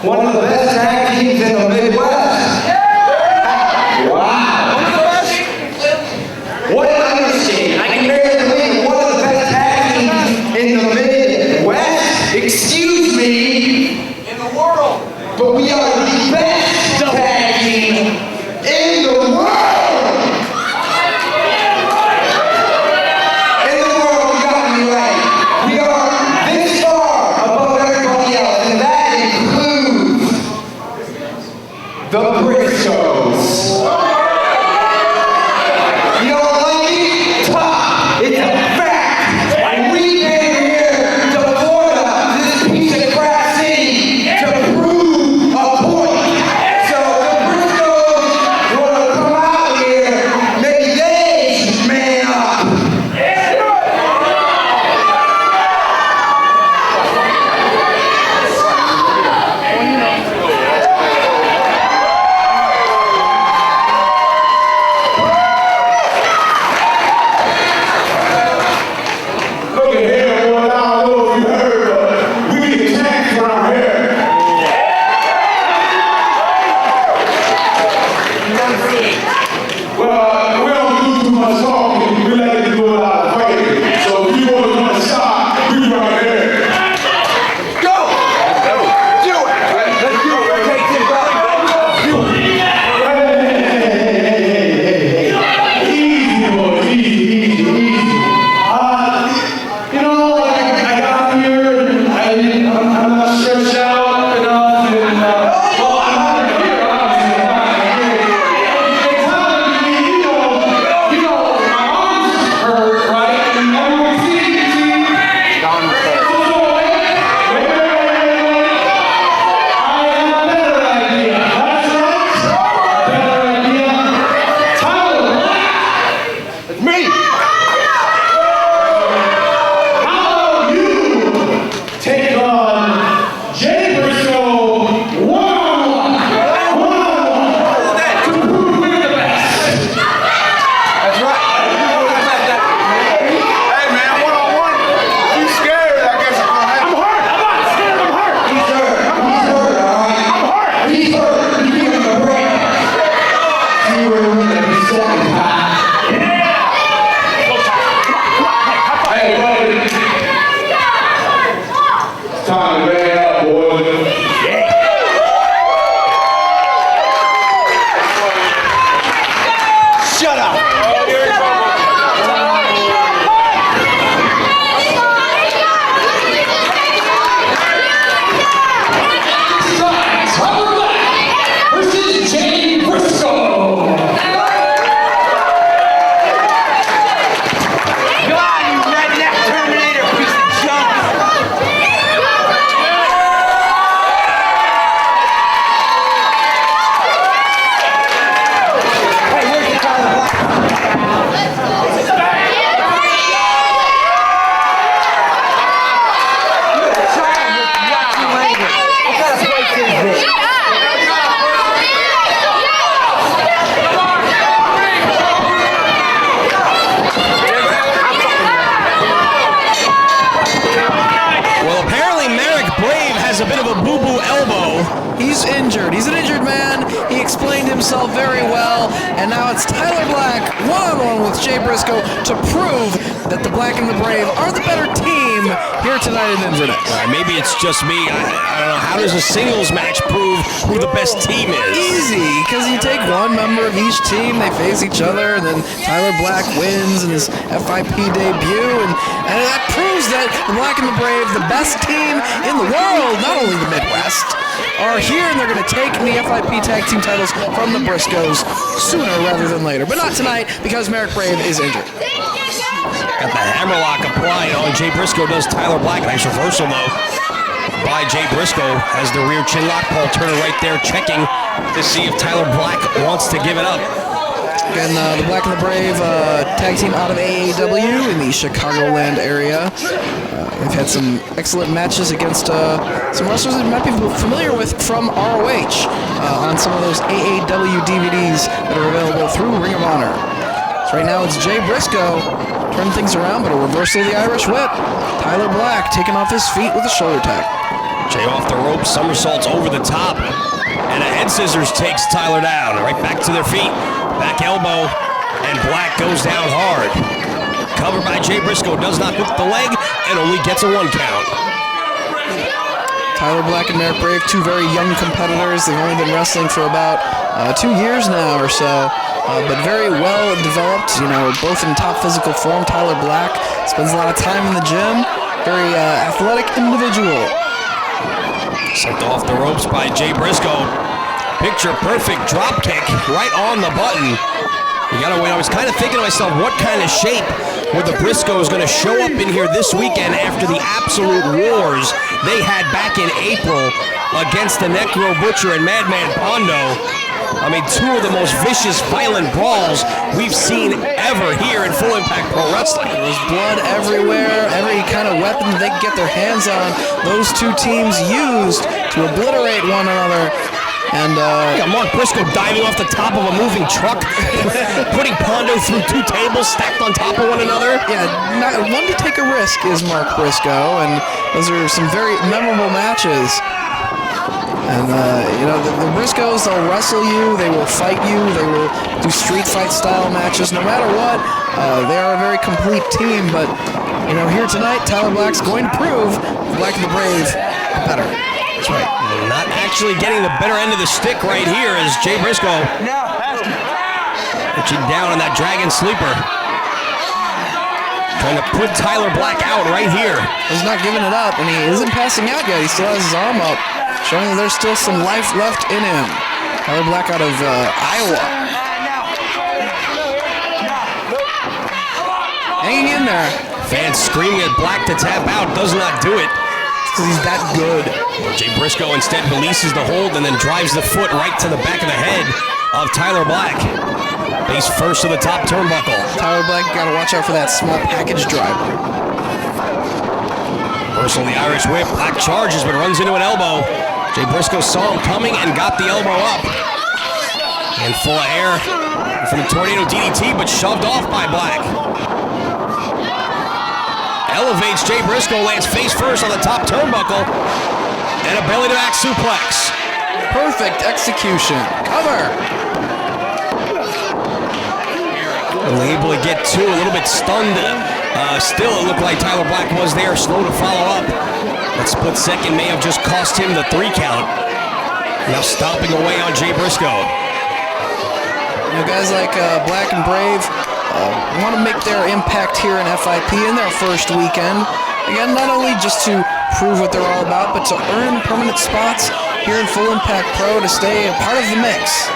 one of the best tag teams in the Midwest. Wow. One of the best? What an understatement. I can barely believe one of the best tag teams in the Midwest. Excuse me. In the world. But we are the best tag team in the world. The Briscoes. You don't like it? Tough. It's a fact. And we've been here to Florida, this piece of crap city, to prove a point. So the Briscoes want to come out here, maybe they man up. himself very well, and now it's Tyler Black one-on-one with Jay Briscoe to prove that the Black and the Brave are the better team here tonight in Inverness. Maybe it's just me. I don't know. How does a singles match prove who the best team is? Easy, because you take one member of each team, they face each other, and then Tyler Black wins in his FIP debut, and that proves that the Black and the Brave, the best team in the world, not only the Midwest, are here, and they're going to take the FIP tag team titles from the Briscoes sooner rather than later. But not tonight, because Merrick Brave is injured. Got the hammerlock applied on Jay Briscoe, does Tyler Black. Nice reversal, though, by Jay Briscoe as the rear chin lock. Paul Turner right there checking to see if Tyler Black wants to give it up. Again, the Black and the Brave tag team out of AAW in the Chicagoland area. We've had some excellent matches against some wrestlers that you might be familiar with from ROH on some of those AAW DVDs that are available through Ring of Honor. So right now it's Jay Briscoe turning things around, but a reversal of the Irish Whip. Tyler Black taking off his feet with a shoulder tap. Jay off the rope, somersaults over the top. And a head scissors takes Tyler down. Right back to their feet. Back elbow. And Black goes down hard. Covered by Jay Briscoe. Does not hook the leg and only gets a 1 count. Tyler Black and Merrick Brave, two very young competitors. They've only been wrestling for about 2 years now or so. But very well developed, both in top physical form. Tyler Black spends a lot of time in the gym. Very athletic individual. Sent off the ropes by Jay Briscoe. Picture perfect drop kick right on the button. You gotta wait. I was kind of thinking to myself, what kind of shape were the Briscoes going to show up in here this weekend after the absolute wars they had back in April against the Necro Butcher and Madman Pondo. I mean, two of the most vicious, violent brawls we've seen ever here in Full Impact Pro Wrestling. There's blood everywhere. Every kind of weapon they could get their hands on, those two teams used to obliterate one another. And Mark Briscoe diving off the top of a moving truck, putting Pondo through 2 tables stacked on top of one another. Yeah, one to take a risk is Mark Briscoe, and those are some very memorable matches. And, the Briscoes, they'll wrestle you, they will fight you, they will do street fight style matches. No matter what, they are a very complete team. But, here tonight, Tyler Black's going to prove Black and the Brave better. That's right. Not actually getting the better end of the stick right here as Jay Briscoe pitching down on that Dragon Sleeper. Trying to put Tyler Black out right here. He's not giving it up, and he isn't passing out yet. He still has his arm up, showing that there's still some life left in him. Tyler Black out of Iowa. Hanging in there. Fans screaming at Black to tap out. Does not do it. Because he's that good. Jay Briscoe instead releases the hold and then drives the foot right to the back of the head of Tyler Black. Face first to the top turnbuckle. Tyler Black, got to watch out for that small package driver. Reversal of the Irish whip. Black charges but runs into an elbow. Jay Briscoe saw him coming and got the elbow up. And full of air from the tornado DDT, but shoved off by Black. Elevates Jay Briscoe, lands face first on the top turnbuckle, and a belly to back suplex. Perfect execution. Cover. Only able to get 2, a little bit stunned. Still, it looked like Tyler Black was there, slow to follow up. That split second may have just cost him the 3 count. Now stomping away on Jay Briscoe. Guys like Black and Brave want to make their impact here in FIP in their first weekend. Again, not only just to prove what they're all about, but to earn permanent spots here in Full Impact Pro to stay a part of the mix.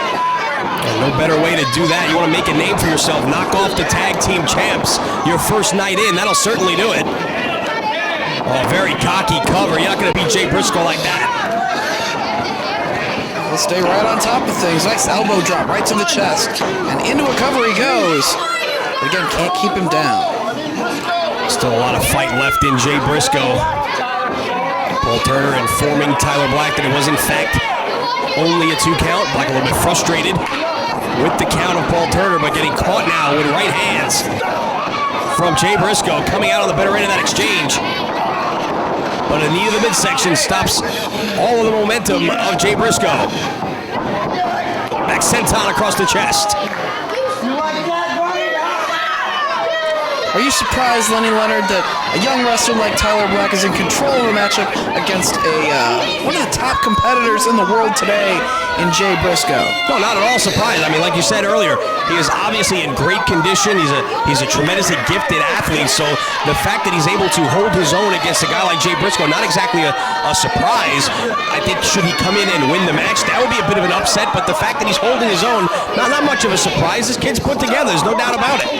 And no better way to do that. You want to make a name for yourself. Knock off the tag team champs your first night in. That'll certainly do it. Oh, very cocky cover. You're not going to beat Jay Briscoe like that. He'll stay right on top of things. Nice elbow drop right to the chest. And into a cover he goes. But again, can't keep him down. Still a lot of fight left in Jay Briscoe. Paul Turner informing Tyler Black that it was in fact only a 2 count. Black a little bit frustrated with the count of Paul Turner, but getting caught now with right hands from Jay Briscoe, coming out on the better end of that exchange. But a knee to the midsection stops all of the momentum of Jay Briscoe. Back senton across the chest. Are you surprised, Lenny Leonard, that a young wrestler like Tyler Black is in control of a matchup against one of the top competitors in the world today in Jay Briscoe? No, not at all surprised. I mean, like you said earlier, he is obviously in great condition. He's a tremendously gifted athlete, so the fact that he's able to hold his own against a guy like Jay Briscoe, not exactly a surprise. I think should he come in and win the match, that would be a bit of an upset, but the fact that he's holding his own, not much of a surprise. This kid's put together, there's no doubt about it.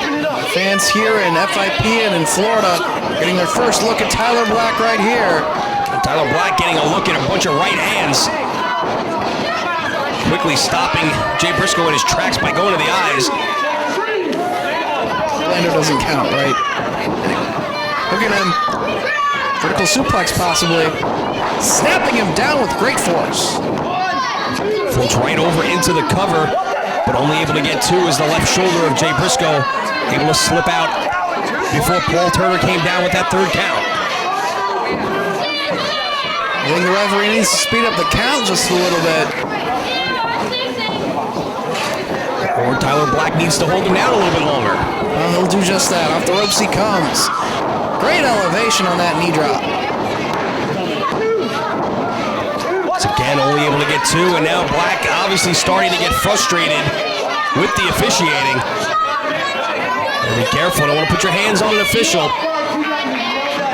Fans here in FIP and in Florida getting their first look at Tyler Black right here. And Tyler Black getting a look at a bunch of right hands. Quickly stopping Jay Briscoe in his tracks by going to the eyes. Lander doesn't count, right? Look at him. Vertical suplex possibly. Snapping him down with great force. Floats right over into the cover, but only able to get 2 is the left shoulder of Jay Briscoe. Able to slip out before Paul Turner came down with that 3rd count. think the referee needs to speed up the count just a little bit. Or Tyler Black needs to hold him down a little bit longer. Well, he'll do just that. Off the ropes he comes. Great elevation on that knee drop. Once again, only able to get two, and now Black obviously starting to get frustrated with the officiating. Be careful, don't want to put your hands on an official.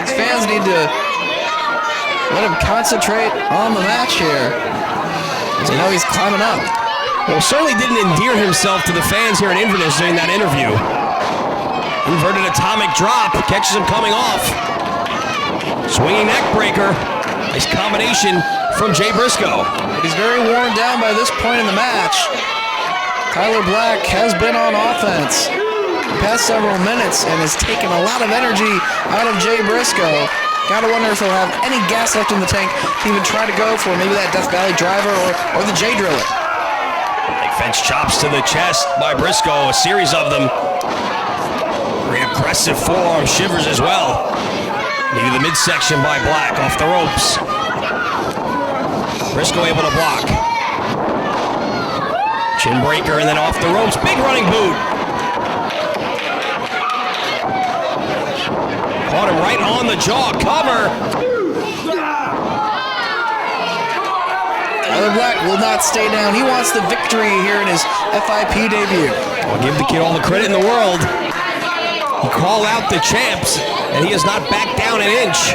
These fans need to let him concentrate on the match here. As you know, he's climbing up. Well, certainly didn't endear himself to the fans here in Inverness during that interview. Inverted atomic drop, catches him coming off. Swinging neck breaker. Nice combination from Jay Briscoe. But he's very worn down by this point in the match. Tyler Black has been on offense the past several minutes and has taken a lot of energy out of Jay Briscoe. Gotta wonder if he'll have any gas left in the tank to even try to go for maybe that Death Valley driver or the Jay Driller. Big fence chops to the chest by Briscoe, a series of them. Very aggressive forearm shivers as well. Maybe the midsection by Black off the ropes. Briscoe able to block. Chin breaker and then off the ropes. Big running boot. Caught him right on the jaw. Cover. Tyler Black will not stay down. He wants the victory here in his FIP debut. I'll give the kid all the credit in the world. He called out the champs, and he has not backed down an inch.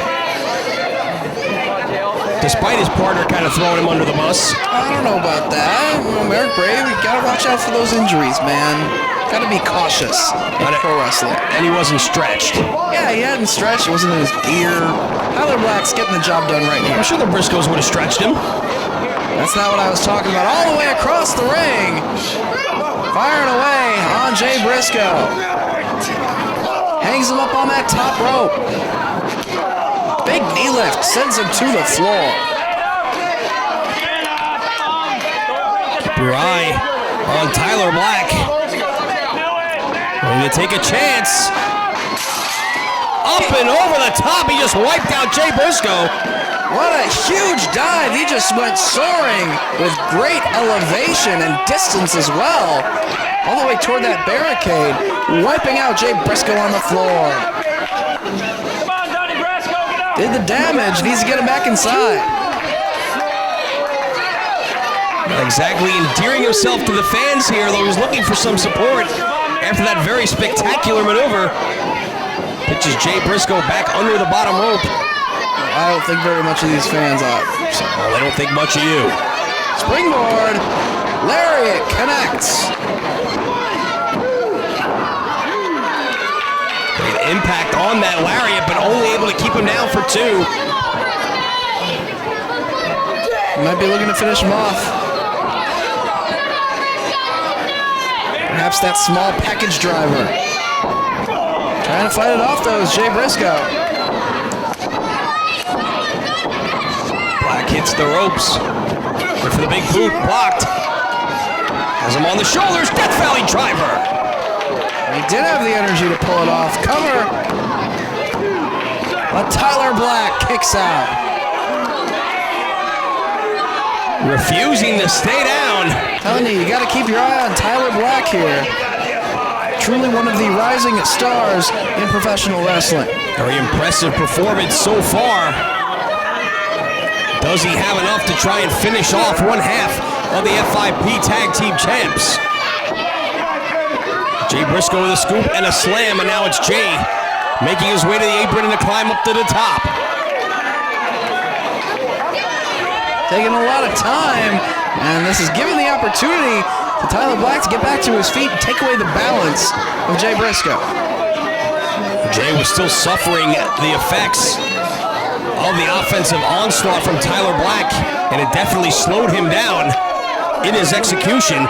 Despite his partner kind of throwing him under the bus. I don't know about that. Eric Brave, you gotta watch out for those injuries, man. Gotta be cautious in pro wrestling. And he wasn't stretched. Yeah, he hadn't stretched. It wasn't in his ear. Tyler Black's getting the job done right here. I'm sure the Briscoes would have stretched him. That's not what I was talking about. All the way across the ring. Firing away on Jay Briscoe. Hangs him up on that top rope. Big knee lift sends him to the floor. Keep your eye on Tyler Black. Ready to take a chance. Up and over the top. He just wiped out Jay Briscoe. What a huge dive. He just went soaring with great elevation and distance as well. All the way toward that barricade, wiping out Jay Briscoe on the floor. Did the damage, needs to get him back inside. Not exactly endearing himself to the fans here, though he was looking for some support after that very spectacular maneuver. Pitches Jay Briscoe back under the bottom rope. I don't think very much of these fans are. Well, they don't think much of you. Springboard, lariat connects. Great impact on that lariat, but only able to keep him down for two. Might be looking to finish him off. Perhaps that small package driver. Trying to fight it off though is Jay Briscoe. Black hits the ropes. Wait for the big boot, blocked. Has him on the shoulders, Death Valley driver. He did have the energy to pull it off. Cover. But Tyler Black kicks out. Refusing to stay down. Telling you, you got to keep your eye on Tyler Black here. Truly one of the rising stars in professional wrestling. Very impressive performance so far. Does he have enough to try and finish off one half of the FIP Tag Team Champs? Jay Briscoe with a scoop and a slam, and now it's Jay making his way to the apron and a climb up to the top. Taking a lot of time, and this is giving the opportunity to Tyler Black to get back to his feet and take away the balance of Jay Briscoe. Jay was still suffering the effects of the offensive onslaught from Tyler Black, and it definitely slowed him down in his execution.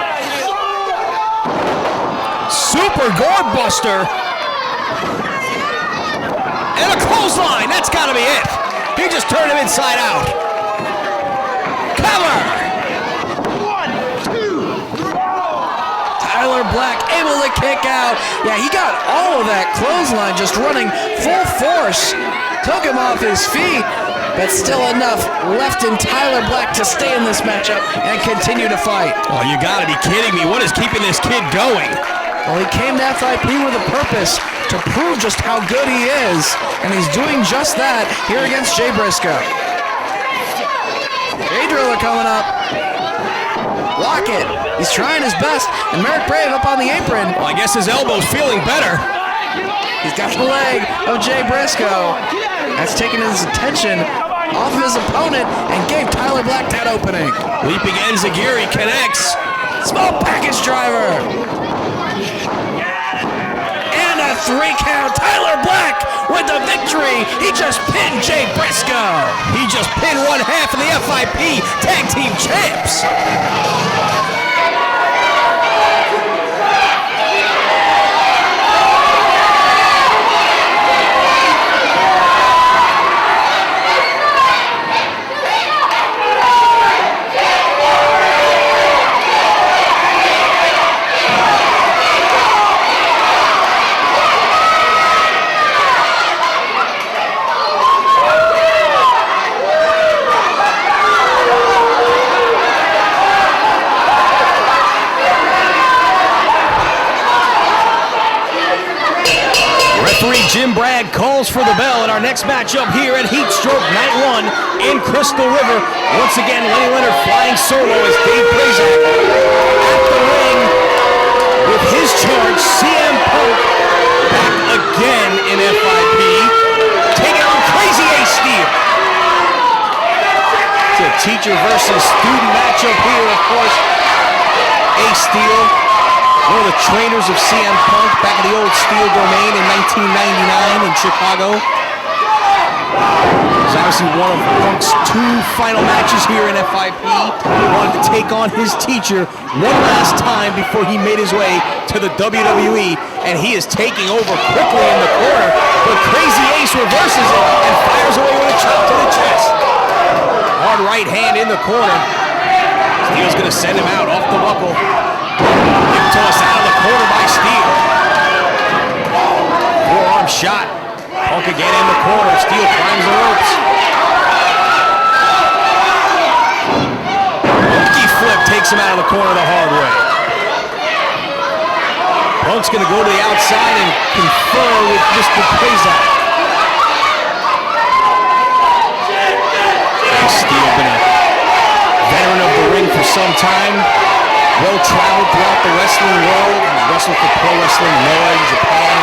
Super Gourd Buster. And a clothesline. That's got to be it. He just turned him inside out. Cover. 1, 2. Tyler Black able to kick out. Yeah, he got all of that clothesline just running full force. Took him off his feet. but still enough left in Tyler Black to stay in this matchup and continue to fight. Oh, you gotta be kidding me. What is keeping this kid going? Well, he came to FIP with a purpose to prove just how good he is, and he's doing just that here against Jay Briscoe. Jay Driller coming up. Block it. He's trying his best, and Merrick Brave up on the apron. Well, I guess his elbow's feeling better. He's got the leg of Jay Briscoe. That's taken his attention off of his opponent and gave Tyler Black that opening. Leaping Enziguri connects. Small package driver. And a 3 count. Tyler Black with the victory. He just pinned Jay Briscoe. He just pinned one half of the FIP Tag Team Champs. Jim Bragg calls for the bell in our next matchup here at Heat Stroke Night 1 in Crystal River. Once again, Lenny Leonard flying solo as Dave Prazak at the ring with his charge. CM Punk back again in FIP, taking on Crazy Ace Steel. It's a teacher versus student matchup here, of course. Ace Steel, one of the trainers of CM Punk back at the old Steel Domain in 1999 in Chicago. It was obviously one of Punk's 2 final matches here in FIP. He wanted to take on his teacher one last time before he made his way to the WWE, and he is taking over quickly in the corner, but Crazy Ace reverses it and fires away with a chop to the chest. Hard right hand in the corner. Steel's going to send him out off the buckle. Toss out of the corner by Steel. Forearm shot. Punk again in the corner. Steel climbs the ropes. Monkey flip takes him out of the corner the hard way. Punk's going to go to the outside and confer with Mr. Prazak. Steel been a veteran of the ring for some time. Well-traveled throughout the wrestling world. He's wrestled for Pro Wrestling Noah in Japan.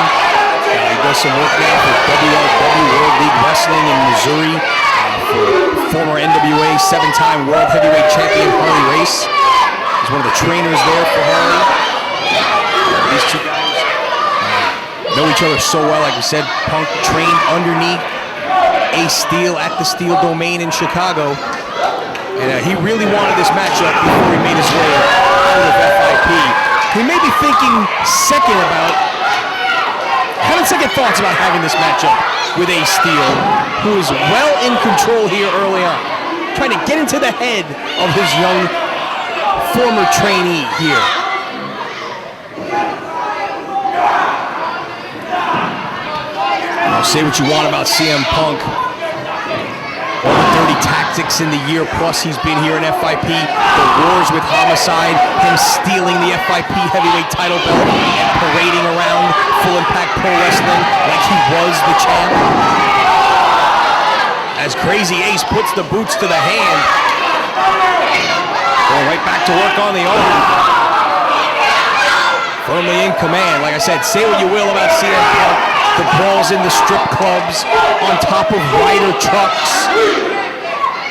He does some work now for WLW World League Wrestling in Missouri. For former NWA 7-time World Heavyweight Champion Harley Race. He's one of the trainers there for Harley. These two guys know each other so well. Like we said, Punk trained underneath Ace Steel at the Steel Domain in Chicago. And he really wanted this matchup before he made his way out of FIP. He may be thinking having second thoughts about having this matchup with Ace Steel, who is well in control here early on. Trying to get into the head of his young former trainee here. Now, say what you want about CM Punk. All the dirty tactics in the year plus he's been here in FIP, the wars with Homicide, him stealing the FIP heavyweight title belt and parading around Full Impact Pro Wrestling like he was the champ. As Crazy Ace puts the boots to the hand. Going right back to work on the arm. Firmly in command. Like I said, say what you will about CM Punk. The brawls in the strip clubs, on top of rider trucks.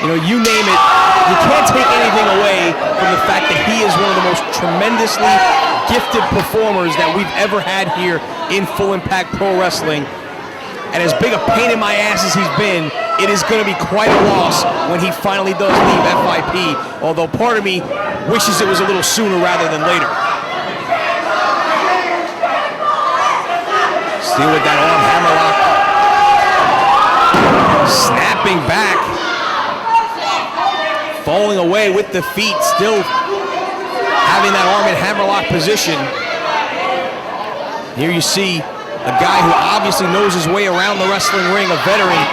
You know, you name it. You can't take anything away from the fact that he is one of the most tremendously gifted performers that we've ever had here in Full Impact Pro Wrestling. And as big a pain in my ass as he's been, it is going to be quite a loss when he finally does leave FIP. Although part of me wishes it was a little sooner rather than later. Steel with that arm hammerlock. Snapping back. Falling away with the feet. Still having that arm in hammerlock position. Here you see a guy who obviously knows his way around the wrestling ring, a veteran,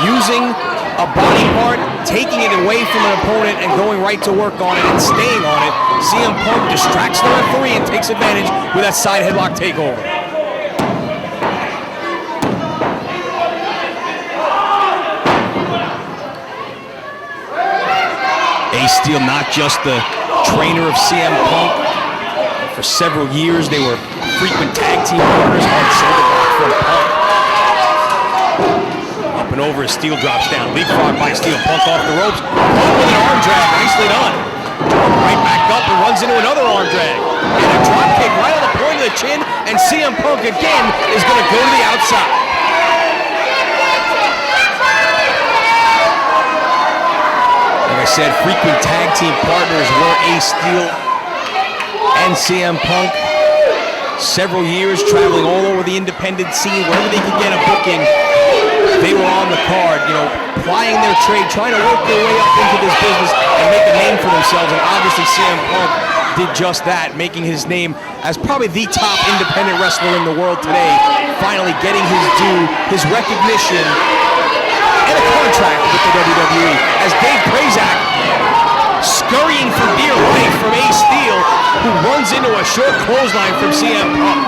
using a body part, taking it away from an opponent and going right to work on it and staying on it. CM Punk distracts the referee and takes advantage with that side headlock takeover. Ace Steel, not just the trainer of CM Punk. For several years, they were frequent tag team partners. Hard shoulder block from Punk. Up and over as Steel drops down. Leapfrog by Steel. Punk off the ropes. Punk with an arm drag. Nicely done. Right back up and runs into another arm drag. And a drop kick right on the point of the chin. And CM Punk again is going to go to the outside. Like I said, frequent tag team partners were Ace Steel and CM Punk. Several years traveling all over the independent scene, wherever they could get a booking, they were on the card, you know, plying their trade, trying to work their way up into this business and make a name for themselves. And obviously CM Punk did just that, making his name as probably the top independent wrestler in the world today, finally getting his due, his recognition, and a contract with the WWE. As Dave Prazak, scurrying for dear life from Ace Steel, who runs into a short clothesline from CM Punk.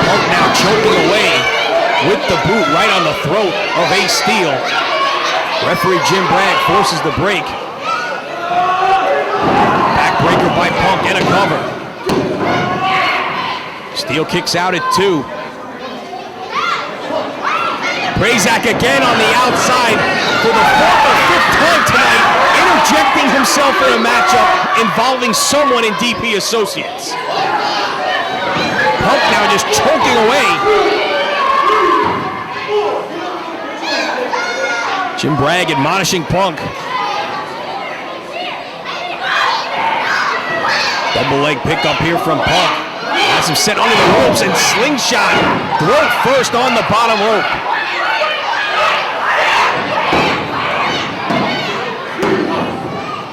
Punk now choking away with the boot right on the throat of Ace Steel. Referee Jim Brandt forces the break. Backbreaker by Punk and a cover. Steel kicks out at 2. Prazak again on the outside for the 4th or 5th time tonight, interjecting himself in a matchup involving someone in DP Associates. Punk now just choking away. Jim Bragg admonishing Punk. Double leg pickup here from Punk. Has him set under the ropes and slingshot. Throat first on the bottom rope.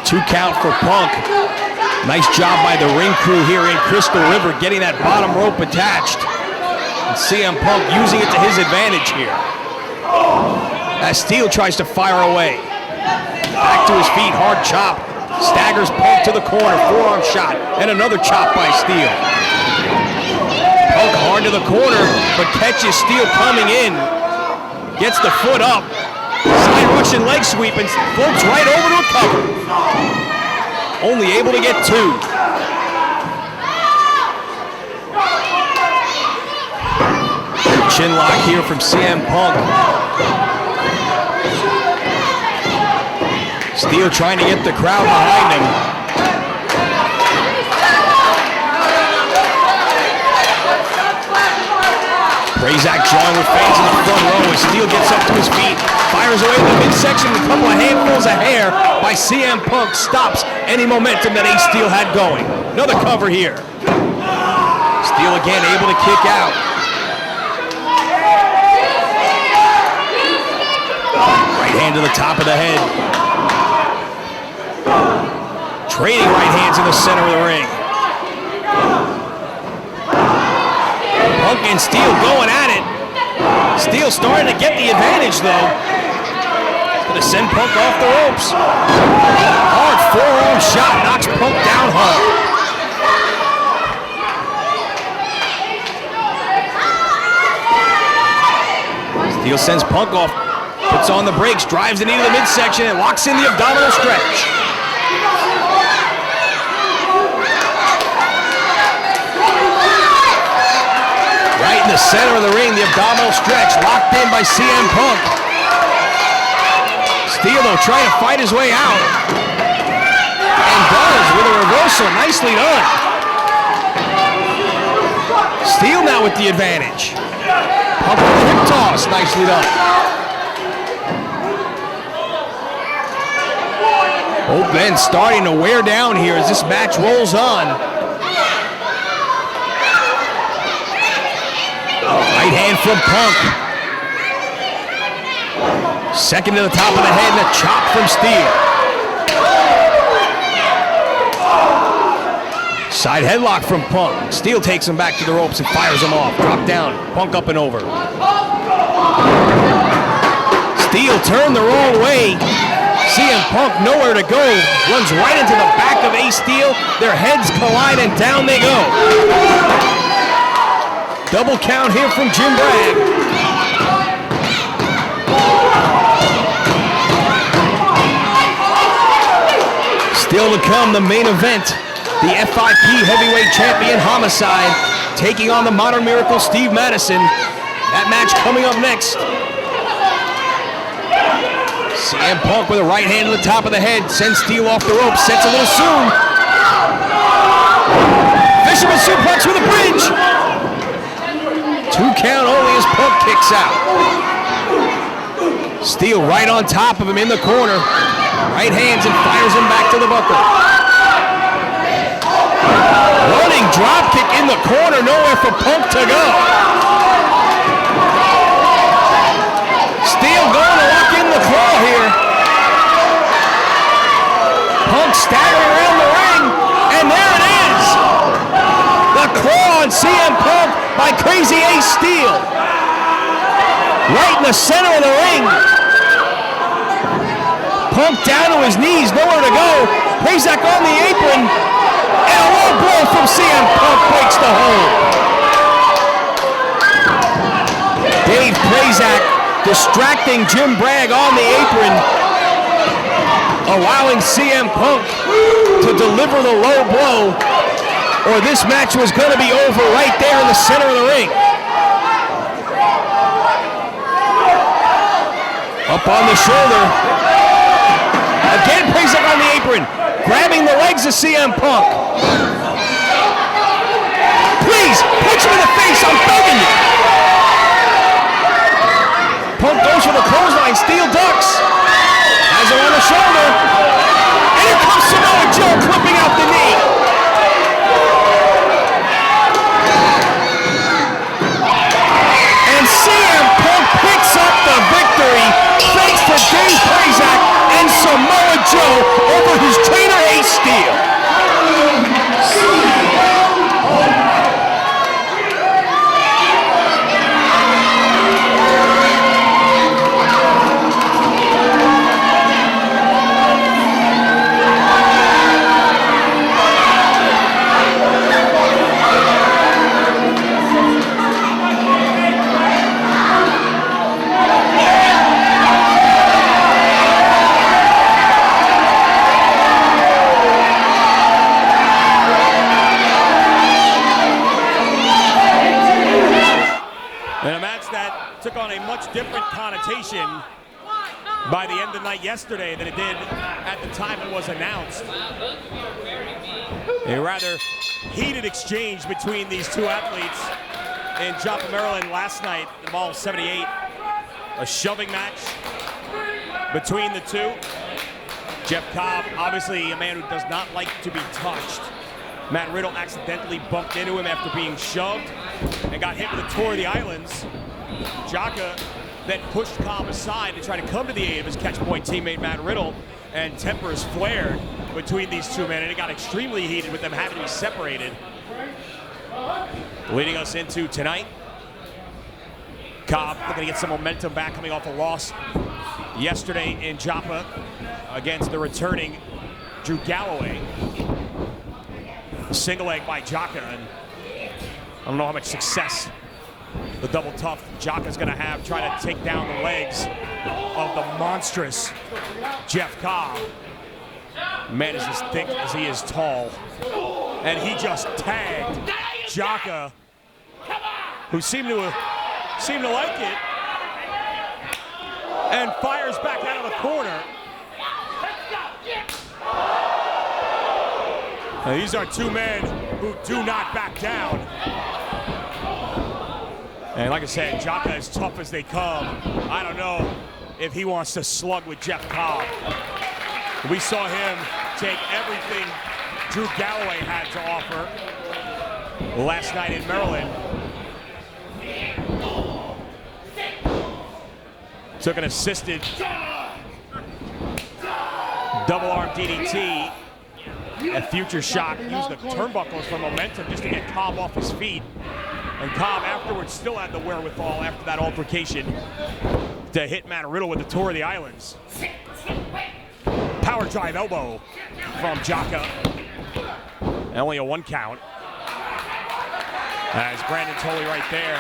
2 count for Punk. Nice job by the ring crew here in Crystal River getting that bottom rope attached. And CM Punk using it to his advantage here. As Steel tries to fire away. Back to his feet, hard chop. Staggers Punk to the corner, forearm shot, and another chop by Steel. Punk hard to the corner, but catches Steel coming in. Gets the foot up. Side Russian leg sweep and floats right over to a cover. Only able to get 2. Chin lock here from CM Punk. Steel trying to get the crowd behind him. Prazak joined with fans in the front row as Steel gets up to his feet, fires away in the midsection with a couple of handfuls of hair by CM Punk, stops any momentum that Ace Steel had going. Another cover here. Steel again able to kick out. Right hand to the top of the head. Trading right hands in the center of the ring. Punk and Steel going at it. Steel starting to get the advantage though. He's gonna send Punk off the ropes. Hard forearm shot knocks Punk down hard. Steel sends Punk off, puts on the brakes, drives the knee to the midsection and locks in the abdominal stretch. Right in the center of the ring, the abdominal stretch locked in by CM Punk. Steel though trying to fight his way out. And does with a reversal, nicely done. Steel now with the advantage. Punk with a hip toss, nicely done. Both men starting to wear down here as this match rolls on. Right hand from Punk. Second to the top of the head and a chop from Steel. Side headlock from Punk. Steele takes him back to the ropes and fires him off. Drop down. Punk up and over. Steele turned the wrong way. CM Punk nowhere to go. Runs right into the back of Ace Steel. Their heads collide and down they go. Double count here from Jim Bragg. Still to come, the main event. The FIP heavyweight champion Homicide taking on the Modern Miracle Steve Madison. That match coming up next. CM Punk with a right hand to the top of the head, sends Steele off the rope, sets a little soon. Fisherman suplex with a bridge. 2 count only as Punk kicks out. Steele right on top of him in the corner. Right hands and fires him back to the buckle. Running drop kick in the corner, nowhere for Punk to go. Steele going to lock in the claw here. Punk staggering around the ring, and there it is. The claw on CM Punk by Crazy Ace Steel. Right in the center of the ring. Punk down to his knees, nowhere to go. Prazak on the apron, and a low blow from CM Punk breaks the hold. Dave Prazak distracting Jim Bragg on the apron, allowing CM Punk to deliver the low blow, or this match was going to be over right there in the center of the ring. Up on the shoulder. Again, Prazak on the apron, grabbing the legs of CM Punk. Please, punch him in the face, I'm begging you. Punk goes for the clothesline, Steele ducks. Has him on the shoulder. And here comes Samoa Joe clipping out the knee. And CM Punk picks up the victory thanks to Dave Prazak and Samoa Joe over his trainer Ace Steel. Took on a much different connotation by the end of the night yesterday than it did at the time it was announced. A rather heated exchange between these two athletes in Joppa, Maryland last night, the Mall of 78. A shoving match between the two. Jeff Cobb, obviously a man who does not like to be touched. Matt Riddle accidentally bumped into him after being shoved and got hit with a tour of the islands. Jaka then pushed Cobb aside to try to come to the aid of his catch-point teammate Matt Riddle, and tempers flared between these two men, and it got extremely heated with them having to be separated. Leading us into tonight, Cobb looking to get some momentum back coming off a loss yesterday in Joppa against the returning Drew Galloway. A single leg by Jaka, and I don't know how much success the double tough Jaka's gonna have trying to take down the legs of the monstrous Jeff Cobb. Man is as thick as he is tall. And he just tagged Jaka, who seemed to like it, and fires back out of the corner. Now, these are two men who do not back down. And like I said, Jaka as tough as they come. I don't know if he wants to slug with Jeff Cobb. We saw him take everything Drew Galloway had to offer last night in Maryland. Took an assisted double arm DDT A future shot used the turnbuckles for momentum just to get Cobb off his feet. And Cobb afterwards still had the wherewithal after that altercation to hit Matt Riddle with the Tour of the Islands. Power drive elbow from Jaka. And only a 1 count. As Brandon Tully right there,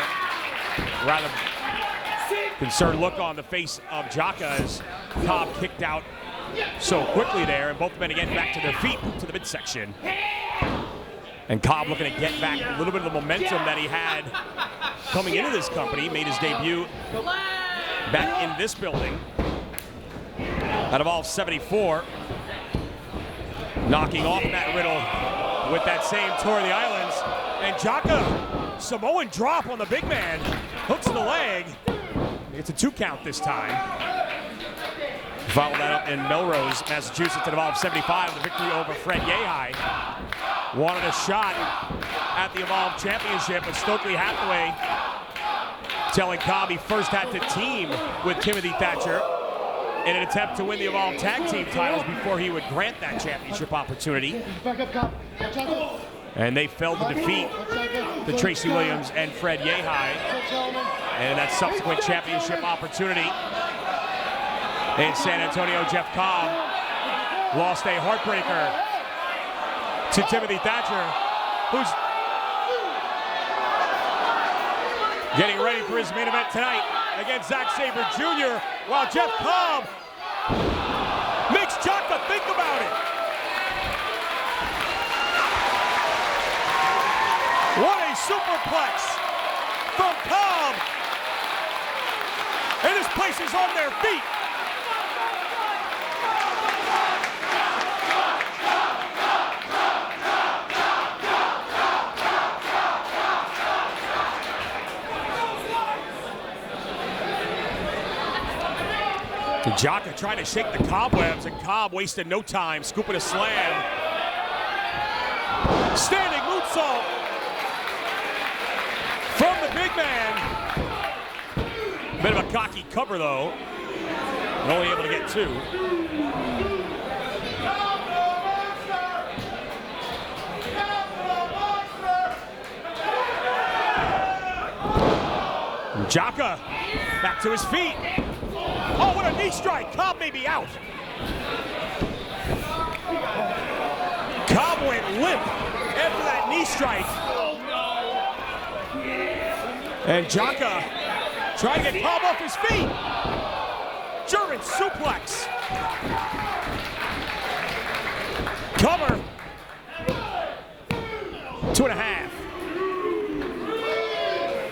rather concerned look on the face of Jaka as Cobb kicked out so quickly there, and both men again back to their feet to the midsection. And Cobb looking to get back a little bit of the momentum that he had coming into this company. Made his debut back in this building at Evolve 74. Knocking off Matt Riddle with that same Tour of the Islands. And Jaka, Samoan drop on the big man. Hooks the leg. It's a 2 count this time. Followed that up in Melrose, Massachusetts at Evolve 75, the victory over Fred Yehai. Wanted a shot at the Evolve Championship, but Stokely Hathaway telling Cobb he first had to team with Timothy Thatcher in an attempt to win the Evolve Tag Team titles before he would grant that championship opportunity. And they failed to defeat the Tracy Williams and Fred Yehai. And that subsequent championship opportunity in San Antonio, Jeff Cobb lost a heartbreaker to Timothy Thatcher, who's getting ready for his main event tonight against Zack Sabre Jr., while Jeff Cobb makes Jaka think about it. What a superplex from Cobb. And this place is on their feet. Jaka trying to shake the cobwebs, and Cobb wasted no time, scooping a slam. Standing moonsault from the big man. Bit of a cocky cover though, and only able to get 2. Jaka back to his feet. Oh, what a knee strike. Cobb may be out. Cobb went limp after that knee strike. And Jaka trying to get Cobb off his feet. German suplex. Cover. 2.5.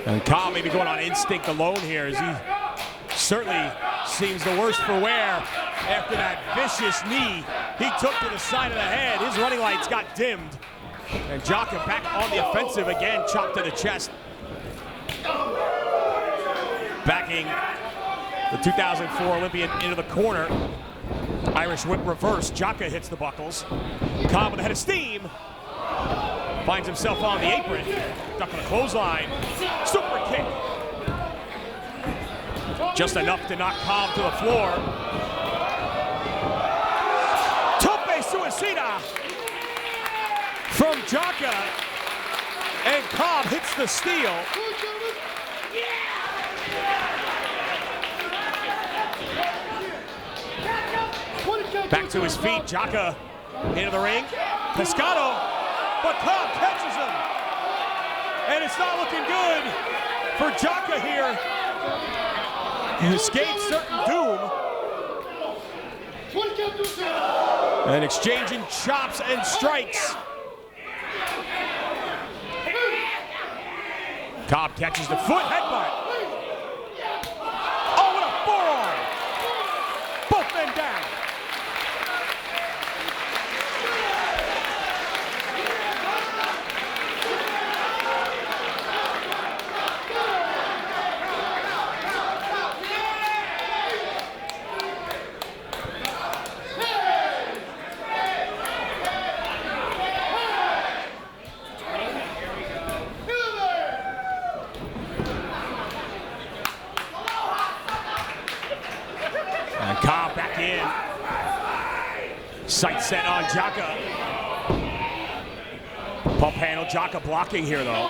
And Cobb may be going on instinct alone here as he certainly seems the worst for wear after that vicious knee he took to the side of the head. His running lights got dimmed. And Jaka back on the offensive again, chopped to the chest. Backing the 2004 Olympian into the corner. Irish whip reverse. Jaka hits the buckles. Cobb with a head of steam. Finds himself on the apron. Ducking a clothesline. Super kick. Just enough to knock Cobb to the floor. Tope suicida from Jaka. And Cobb hits the steal. Back to his feet, Jaka into the ring. Pescado, but Cobb catches him. And it's not looking good for Jaka here. He escaped certain doom. And exchanging chops and strikes. Cobb catches the foot, headbutt. Oh, what a forearm. Both men down. Cobb back in. Sight set on Jaka. Pump handle, Jaka blocking here though.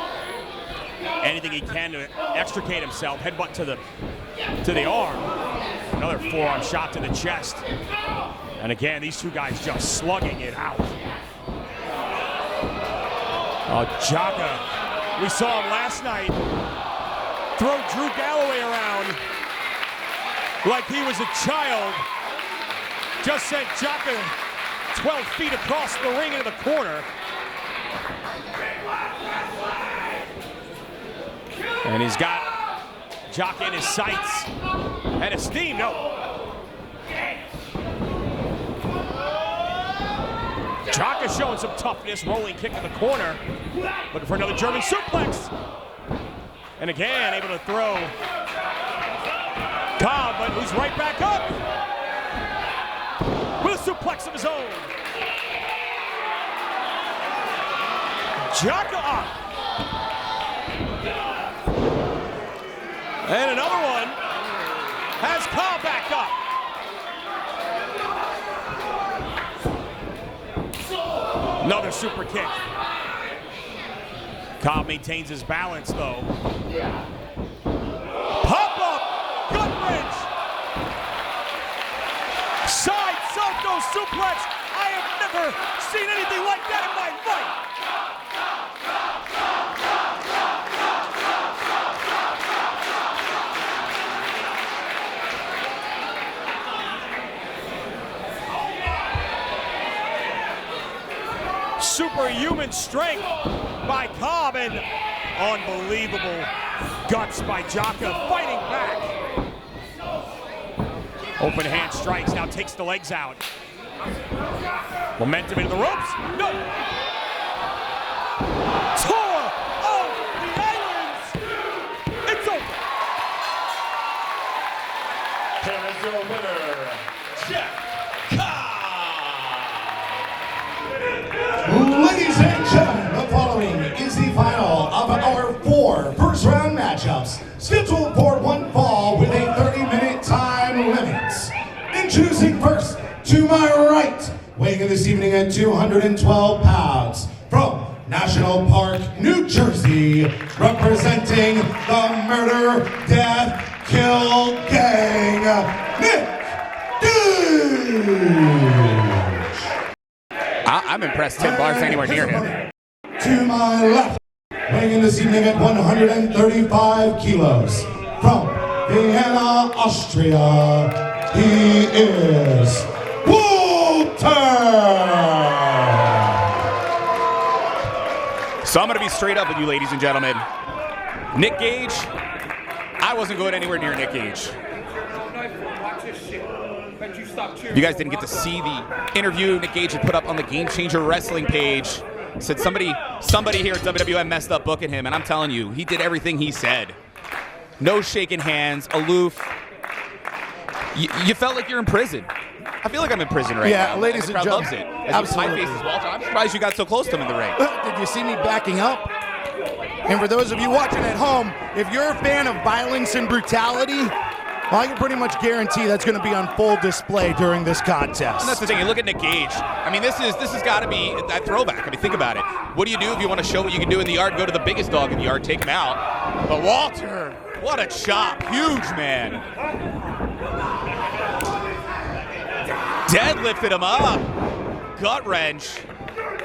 Anything he can to extricate himself. Headbutt to the arm. Another forearm shot to the chest. And again, these two guys just slugging it out. Oh, Jaka, we saw him last night throw Drew Galloway around like he was a child. Just sent Jaka 12 feet across the ring into the corner. And he's got Jaka in his sights. And Esteem, no. Jaka showing some toughness, rolling kick in the corner. Looking for another German suplex. And again, able to throw Cobb, but who's right back up. With a suplex of his own. Jaka up. And another one has Cobb back up. Another super kick. Cobb maintains his balance though. Pop up, gut wrench. Side Salto suplex. I have never seen anything like that in my life. Superhuman strength by Cobb and unbelievable guts by Jaka fighting back. Open hand strikes, now takes the legs out. Momentum into the ropes. No! Tour of the Islands! It's over! Here is your winner, Jeff Cobb. Ladies and gentlemen, the following is the final of our 4 first-round matchups, scheduled for one fall with a 30-minute time limit. Introducing first, to my right, weighing in this evening at 212 pounds, from National Park, New Jersey, representing the Murder, Death, Kill Gang, Nick Gage. I'm impressed Tim Barr's anywhere near him. To my left, weighing in this evening at 135 kilos, from Vienna, Austria, he is Walter! So I'm going to be straight up with you, ladies and gentlemen. Nick Gage, I wasn't going anywhere near Nick Gage. You guys didn't get to see the interview Nick Gage had put up on the Game Changer Wrestling page. Said somebody here at WWM messed up booking him, and I'm telling you, he did everything he said. No shaking hands, aloof. You felt like you're in prison. I feel like I'm in prison right now. Yeah, ladies and gentlemen. The crowd loves it. As he pie faces Walter. I'm surprised you got so close to him in the ring. Did you see me backing up? And for those of you watching at home, if you're a fan of violence and brutality, well, I can pretty much guarantee that's going to be on full display during this contest. And that's the thing. You look at Nick Gage. I mean, this has got to be that throwback. I mean, think about it. What do you do if you want to show what you can do in the yard? Go to the biggest dog in the yard, take him out. But Walter, what a chop. Huge, man. Deadlifted him up. Gut wrench.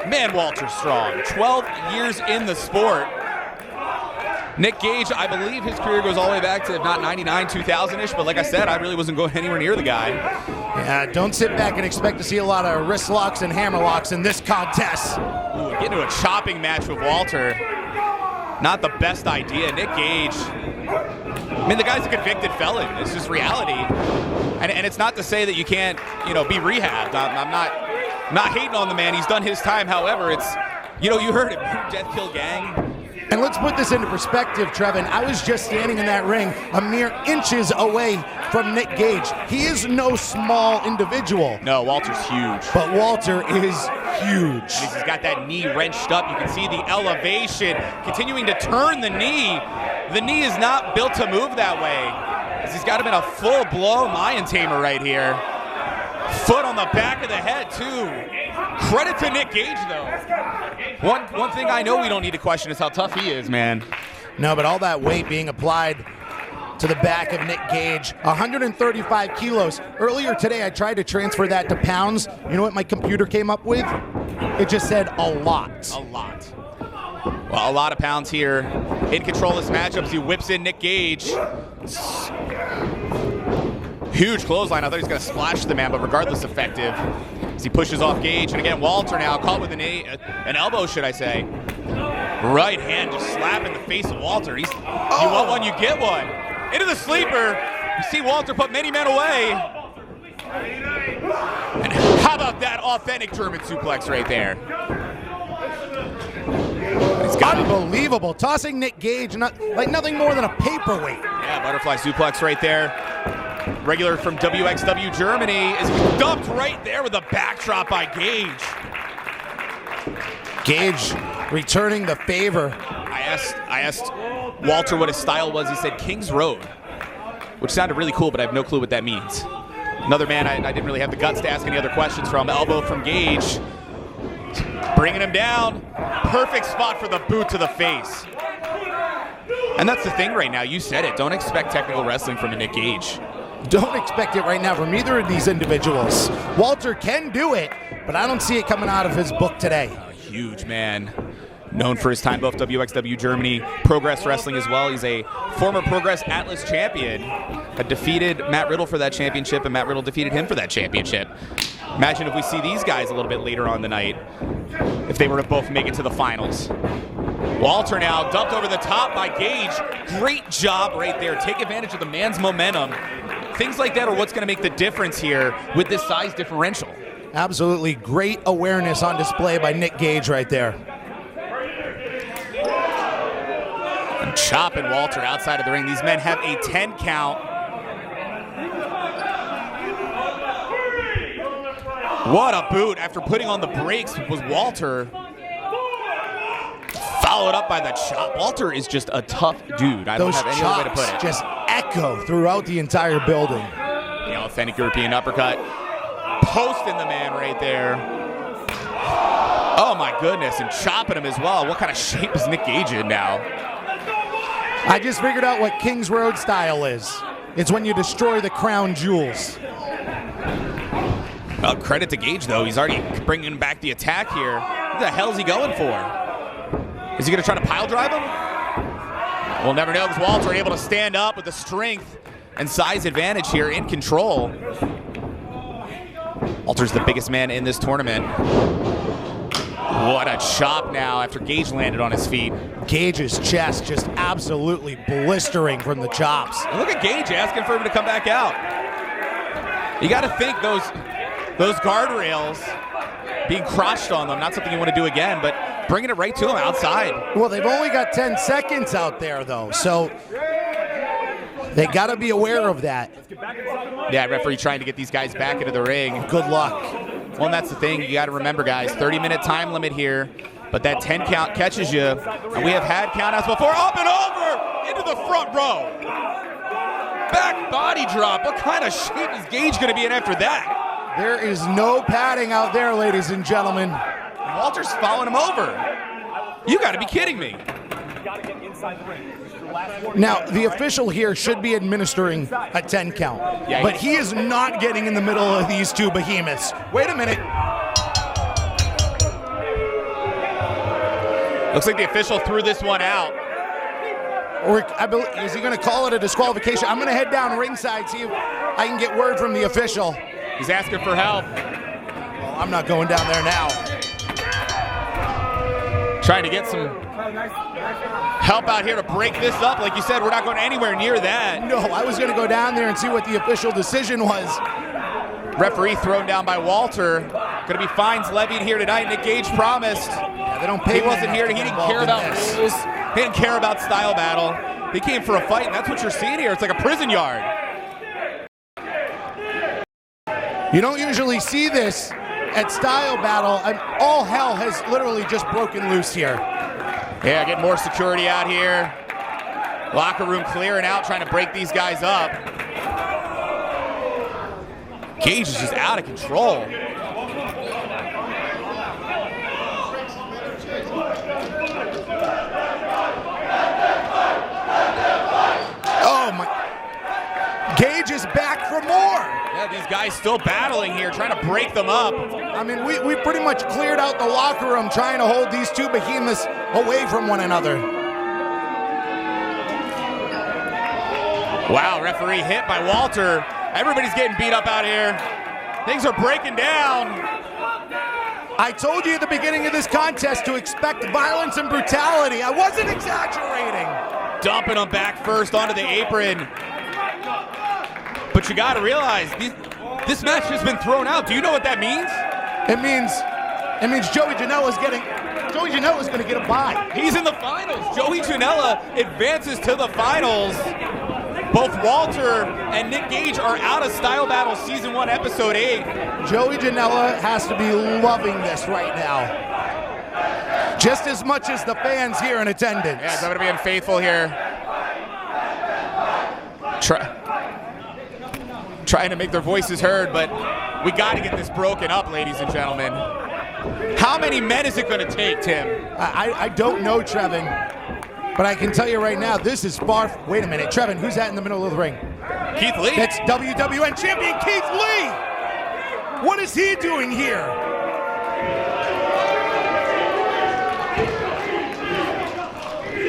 Man, Walter's strong. 12 years in the sport. Nick Gage, I believe his career goes all the way back to, if not 99, 2000-ish, but like I said, I really wasn't going anywhere near the guy. Yeah, don't sit back and expect to see a lot of wrist locks and hammer locks in this contest. Ooh, get into a chopping match with Walter. Not the best idea. Nick Gage, I mean, the guy's a convicted felon. It's just reality. And it's not to say that you can't, be rehabbed. I'm not hating on the man. He's done his time. However, it's, you heard it, Death Kill Gang. And let's put this into perspective, Trevin. I was just standing in that ring a mere inches away from Nick Gage. He is no small individual. No, Walter's huge. But Walter is huge. He's got that knee wrenched up. You can see the elevation, continuing to turn the knee. The knee is not built to move that way. He's got him in a full-blown lion tamer right here. Foot on the back of the head, too. Credit to Nick Gage, though. One thing I know we don't need to question is how tough he is, man. No, but all that weight being applied to the back of Nick Gage, 135 kilos. Earlier today, I tried to transfer that to pounds. You know what my computer came up with? It just said a lot. A lot. Well, a lot of pounds here. In control of this matchup as he whips in Nick Gage. Huge clothesline. I thought he was going to splash the man, but regardless, effective. As he pushes off Gage. And again, Walter now caught with an elbow, should I say. Right hand just slapping the face of Walter. You want one, you get one. Into the sleeper. You see Walter put many men away. And how about that authentic German suplex right there? He's got unbelievable. Tossing Nick Gage like nothing more than a paperweight. Yeah, butterfly suplex right there. Regular from WXW Germany is dumped right there with a backdrop by Gage. Gage returning the favor. I asked Walter what his style was. He said King's Road, which sounded really cool, but I have no clue what that means. Another man I didn't really have the guts to ask any other questions from. Elbow from Gage. Bringing him down. Perfect spot for the boot to the face. And that's the thing right now. You said it. Don't expect technical wrestling from a Nick Gage. Don't expect it right now from either of these individuals. Walter can do it, but I don't see it coming out of his book today. A huge man. Known for his time both WXW Germany, Progress Wrestling as well. He's a former Progress Atlas champion. Had defeated Matt Riddle for that championship, and Matt Riddle defeated him for that championship. Imagine if we see these guys a little bit later on the night, if they were to both make it to the finals. Walter now dumped over the top by Gage. Great job right there. Take advantage of the man's momentum. Things like that are what's going to make the difference here with this size differential. Absolutely great awareness on display by Nick Gage right there. And chopping Walter outside of the ring. These men have a 10 count. What a boot after putting on the brakes was Walter. Followed up by the chop. Walter is just a tough dude. I don't have any other way to put it. Just echo throughout the entire building. The authentic European uppercut. Posting the man right there. Oh my goodness, and chopping him as well. What kind of shape is Nick Gage in now? I just figured out what King's Road style is. It's when you destroy the crown jewels. Well, credit to Gage, though. He's already bringing back the attack here. What the hell is he going for? Is he going to try to pile drive him? We'll never know because Walter able to stand up with the strength and size advantage here in control. Walter's the biggest man in this tournament. What a chop now after Gage landed on his feet. Gage's chest just absolutely blistering from the chops. And look at Gage asking for him to come back out. You got to think those guardrails being crushed on them, not something you want to do again, but bringing it right to him outside. Well, they've only got 10 seconds out there, though, so they got to be aware of that. Yeah, referee trying to get these guys back into the ring. Good luck. Well, and that's the thing. You got to remember, guys, 30-minute time limit here, but that 10 count catches you. And we have had countouts before. Up and over into the front row. Back body drop. What kind of shape is Gage going to be in after that? There is no padding out there, ladies and gentlemen. Walter's following him over. You got to be kidding me. Now, the official here should be administering a 10 count, Yeah, but he is not getting in the middle of these two behemoths. Wait a minute. Looks like the official threw this one out. Or is he going to call it a disqualification? I'm going to head down ringside, see if I can get word from the official. He's asking for help. Well, I'm not going down there now. Trying to get some help out here to break this up. Like you said, we're not going anywhere near that. No, I was going to go down there and see what the official decision was. Referee thrown down by Walter. Going to be fines levied here tonight. Nick Gage promised. Yeah, they don't pay. He wasn't here. He didn't care about rules. He didn't care about style battle. He came for a fight, and that's what you're seeing here. It's like a prison yard. You don't usually see this at Style Battle. All hell has literally just broken loose here. Yeah, getting more security out here. Locker room clearing out, trying to break these guys up. Gage is just out of control. Gage is back for more. Yeah, these guys still battling here, trying to break them up. I mean, we pretty much cleared out the locker room trying to hold these two behemoths away from one another. Wow, referee hit by Walter. Everybody's getting beat up out here. Things are breaking down. I told you at the beginning of this contest to expect violence and brutality. I wasn't exaggerating. Dumping them back first onto the apron. But you got to realize, this match has been thrown out. Do you know what that means? It means Joey Janela's going to get a bye. He's in the finals. Joey Janela advances to the finals. Both Walter and Nick Gage are out of Style Battle Season 1, Episode 8. Joey Janela has to be loving this right now. Just as much as the fans here in attendance. Yeah, I'm going to be unfaithful here. Trying to make their voices heard, but we got to get this broken up, ladies and gentlemen. How many men is it going to take, Tim? I don't know, Trevin. But I can tell you right now, this is far. Wait a minute, Trevin, who's that in the middle of the ring? Keith Lee. That's WWN champion Keith Lee. What is he doing here?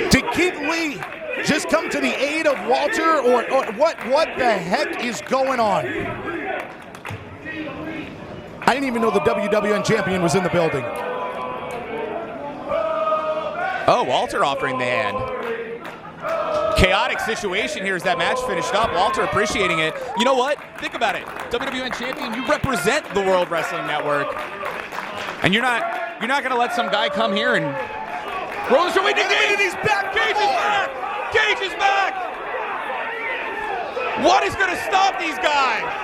Did Keith Lee just come to the aid of Walter, or what the heck is going on? I didn't even know the WWN champion was in the building. Oh, Walter offering the hand. Chaotic situation here as that match finished up. Walter appreciating it. You know what? Think about it. WWN champion, you represent the World Wrestling Network. And you're not going to let some guy come here and roll his way. He's back. Gage is back. Gage is back. What is going to stop these guys?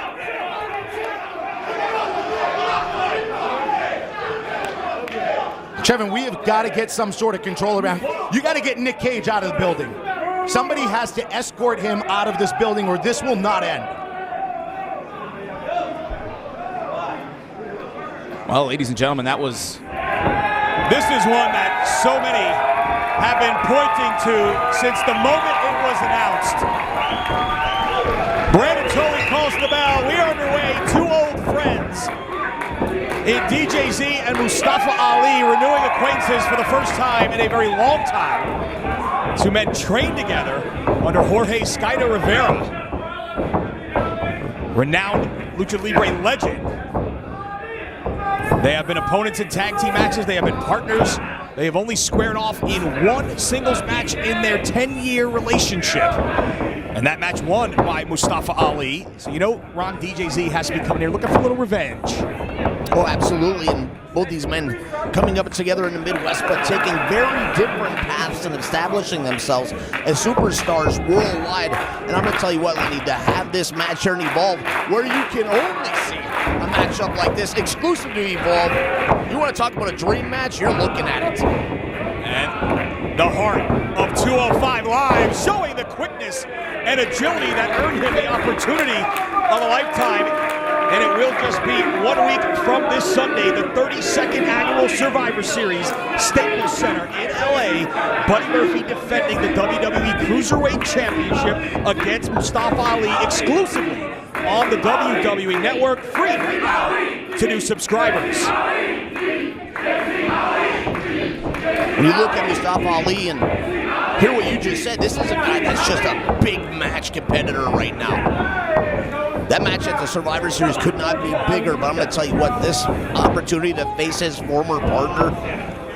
Trevin, we have got to get some sort of control around. You got to get Nick Gage out of the building. Somebody has to escort him out of this building or this will not end. Well, ladies and gentlemen, that was... This is one that so many have been pointing to since the moment it was announced. Brandon Tully calls the bell. We are underway. Two old friends in DJZ and Mustafa Ali renewing acquaintances for the first time in a very long time. Two men trained together under Jorge Skayde Rivera, renowned Lucha Libre legend. They have been opponents in tag team matches. They have been partners. They have only squared off in one singles match in their 10-year relationship. And that match won by Mustafa Ali. So you know Ron DJZ has to be coming here looking for a little revenge. Oh, absolutely. And both these men coming up together in the Midwest, but taking very different paths and establishing themselves as superstars worldwide. And I'm going to tell you what, Lenny, to have this match here in Evolve, where you can only see a matchup like this exclusive to Evolve. You want to talk about a dream match? You're looking at it. And the heart of 205 Live, showing the quickness and agility that earned him the opportunity of a lifetime. And it will just be 1 week from this Sunday, the 32nd annual Survivor Series, Staples Center in LA. Buddy Murphy defending the WWE Cruiserweight Championship against Mustafa Ali exclusively on the WWE Network, free right now to new subscribers. When you look at Mustafa Ali and hear what you just said, this is a guy that's just a big match competitor right now. That match at the Survivor Series could not be bigger, but I'm going to tell you what, this opportunity to face his former partner,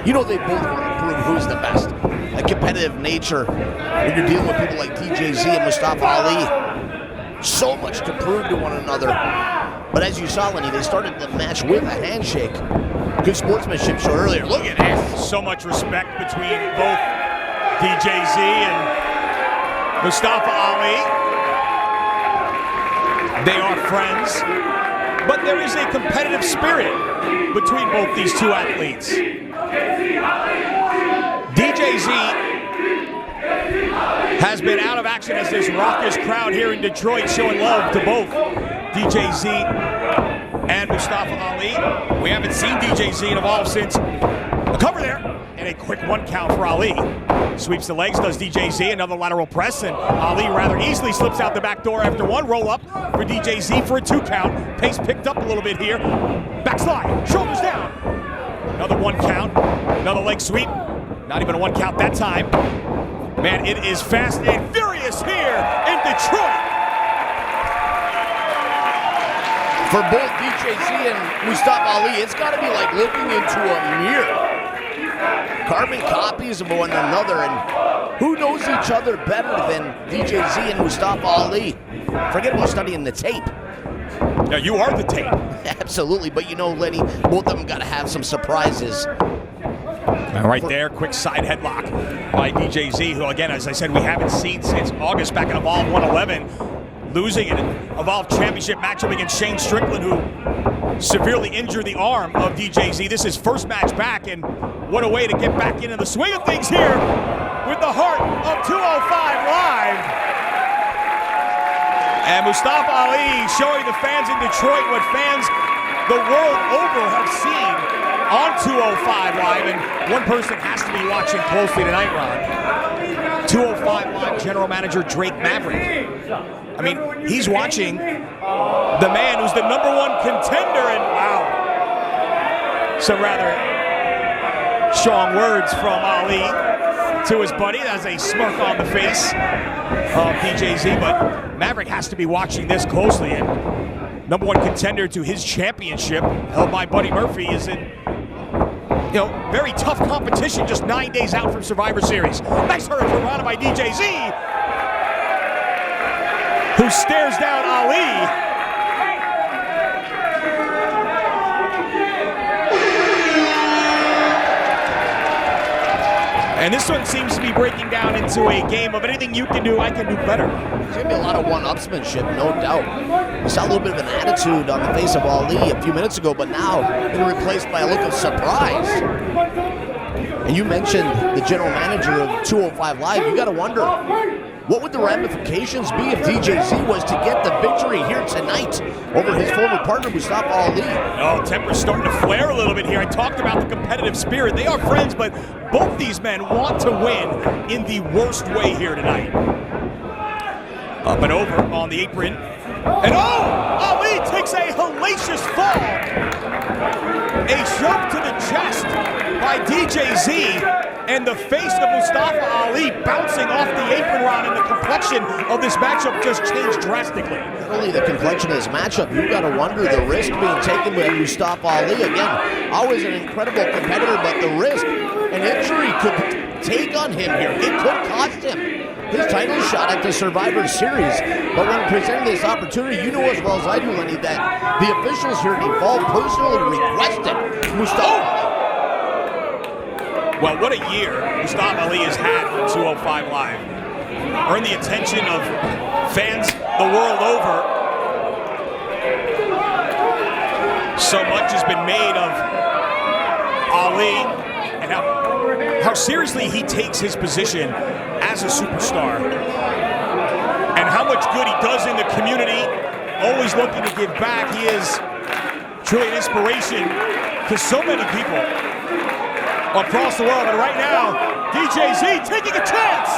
you know they both want to prove who's the best. A competitive nature when you're dealing with people like DJZ and Mustafa Ali. So much to prove to one another. But as you saw, Lenny, they started the match with a handshake. Good sportsmanship show earlier. Look at this. So much respect between both DJZ and Mustafa Ali. They are friends, but there is a competitive spirit between both these two athletes. DJZ has been out of action as this raucous crowd here in Detroit showing love to both DJZ and Mustafa Ali. We haven't seen DJZ Evolve since the cover there. and a quick 1 count for Ali. Sweeps the legs, does DJZ, another lateral press, and Ali rather easily slips out the back door after 1. Roll up for DJZ for a 2 count. Pace picked up a little bit here. Backslide, shoulders down. Another 1 count, another leg sweep. Not even a 1 count that time. Man, it is fast and furious here in Detroit. For both DJZ and Mustafa Ali, it's got to be like looking into a mirror. Carbon copies of one another, and who knows each other better than DJZ and Mustafa Ali? Forget about studying the tape. Now, you are the tape. Absolutely, but you know, Lenny, both of them got to have some surprises. Right there, quick side headlock by DJZ, who, again, as I said, we haven't seen since August back in Evolve 111, losing an Evolve Championship matchup against Shane Strickland, who severely injured the arm of DJZ. This is first match back, and what a way to get back into the swing of things here with the heart of 205 Live. And Mustafa Ali showing the fans in Detroit what fans the world over have seen on 205 Live, and one person has to be watching closely tonight, Ron. 205 Live General Manager Drake Maverick. I mean, he's watching the man who's the #1 contender, and wow, some rather strong words from Ali to his buddy. That's a smirk on the face of DJZ, but Maverick has to be watching this closely, and #1 contender to his championship, held by Buddy Murphy, is in very tough competition just 9 days out from Survivor Series. Nice hurricane run by DJZ, who stares down Ali. And this one seems to be breaking down into a game of anything you can do, I can do better. There's going to be a lot of one-upsmanship, no doubt. We saw a little bit of an attitude on the face of Ali a few minutes ago, but now been replaced by a look of surprise. And you mentioned the general manager of 205 Live. You got to wonder, what would the ramifications be if DJZ was to get the victory here tonight over his former partner, Mustafa Ali? Oh, temper's starting to flare a little bit here. I talked about the competitive spirit. They are friends, but both these men want to win in the worst way here tonight. Up and over on the apron. And Ali takes a hellacious fall. A jump to the chest by DJZ. And the face of Mustafa Ali bouncing off the apron, Ron, and the complexion of this matchup just changed drastically. Not only the complexion of this matchup, you've got to wonder the risk being taken by Mustafa Ali. Again, always an incredible competitor, but the risk an injury could take on him here. It could cost him his title shot at the Survivor Series. But when presented this opportunity, you know as well as I do, Lenny, that the officials here at Evolve personally requested Mustafa. Well, what a year Mustafa Ali has had on 205 Live. Earned the attention of fans the world over. So much has been made of Ali and how seriously he takes his position as a superstar. And how much good he does in the community, always looking to give back. He is truly an inspiration to so many people across the world. And right now, DJZ taking a chance.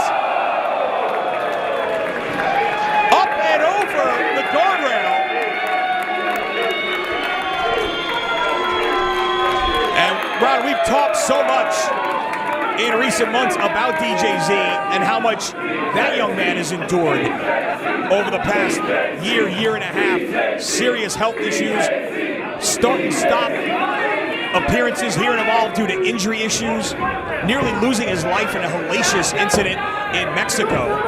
Up and over the guardrail. And Ron, we've talked so much in recent months about DJZ and how much that young man has endured over the past year and a half. Serious health issues, start and stop appearances here in Evolve due to injury issues, nearly losing his life in a hellacious incident in Mexico.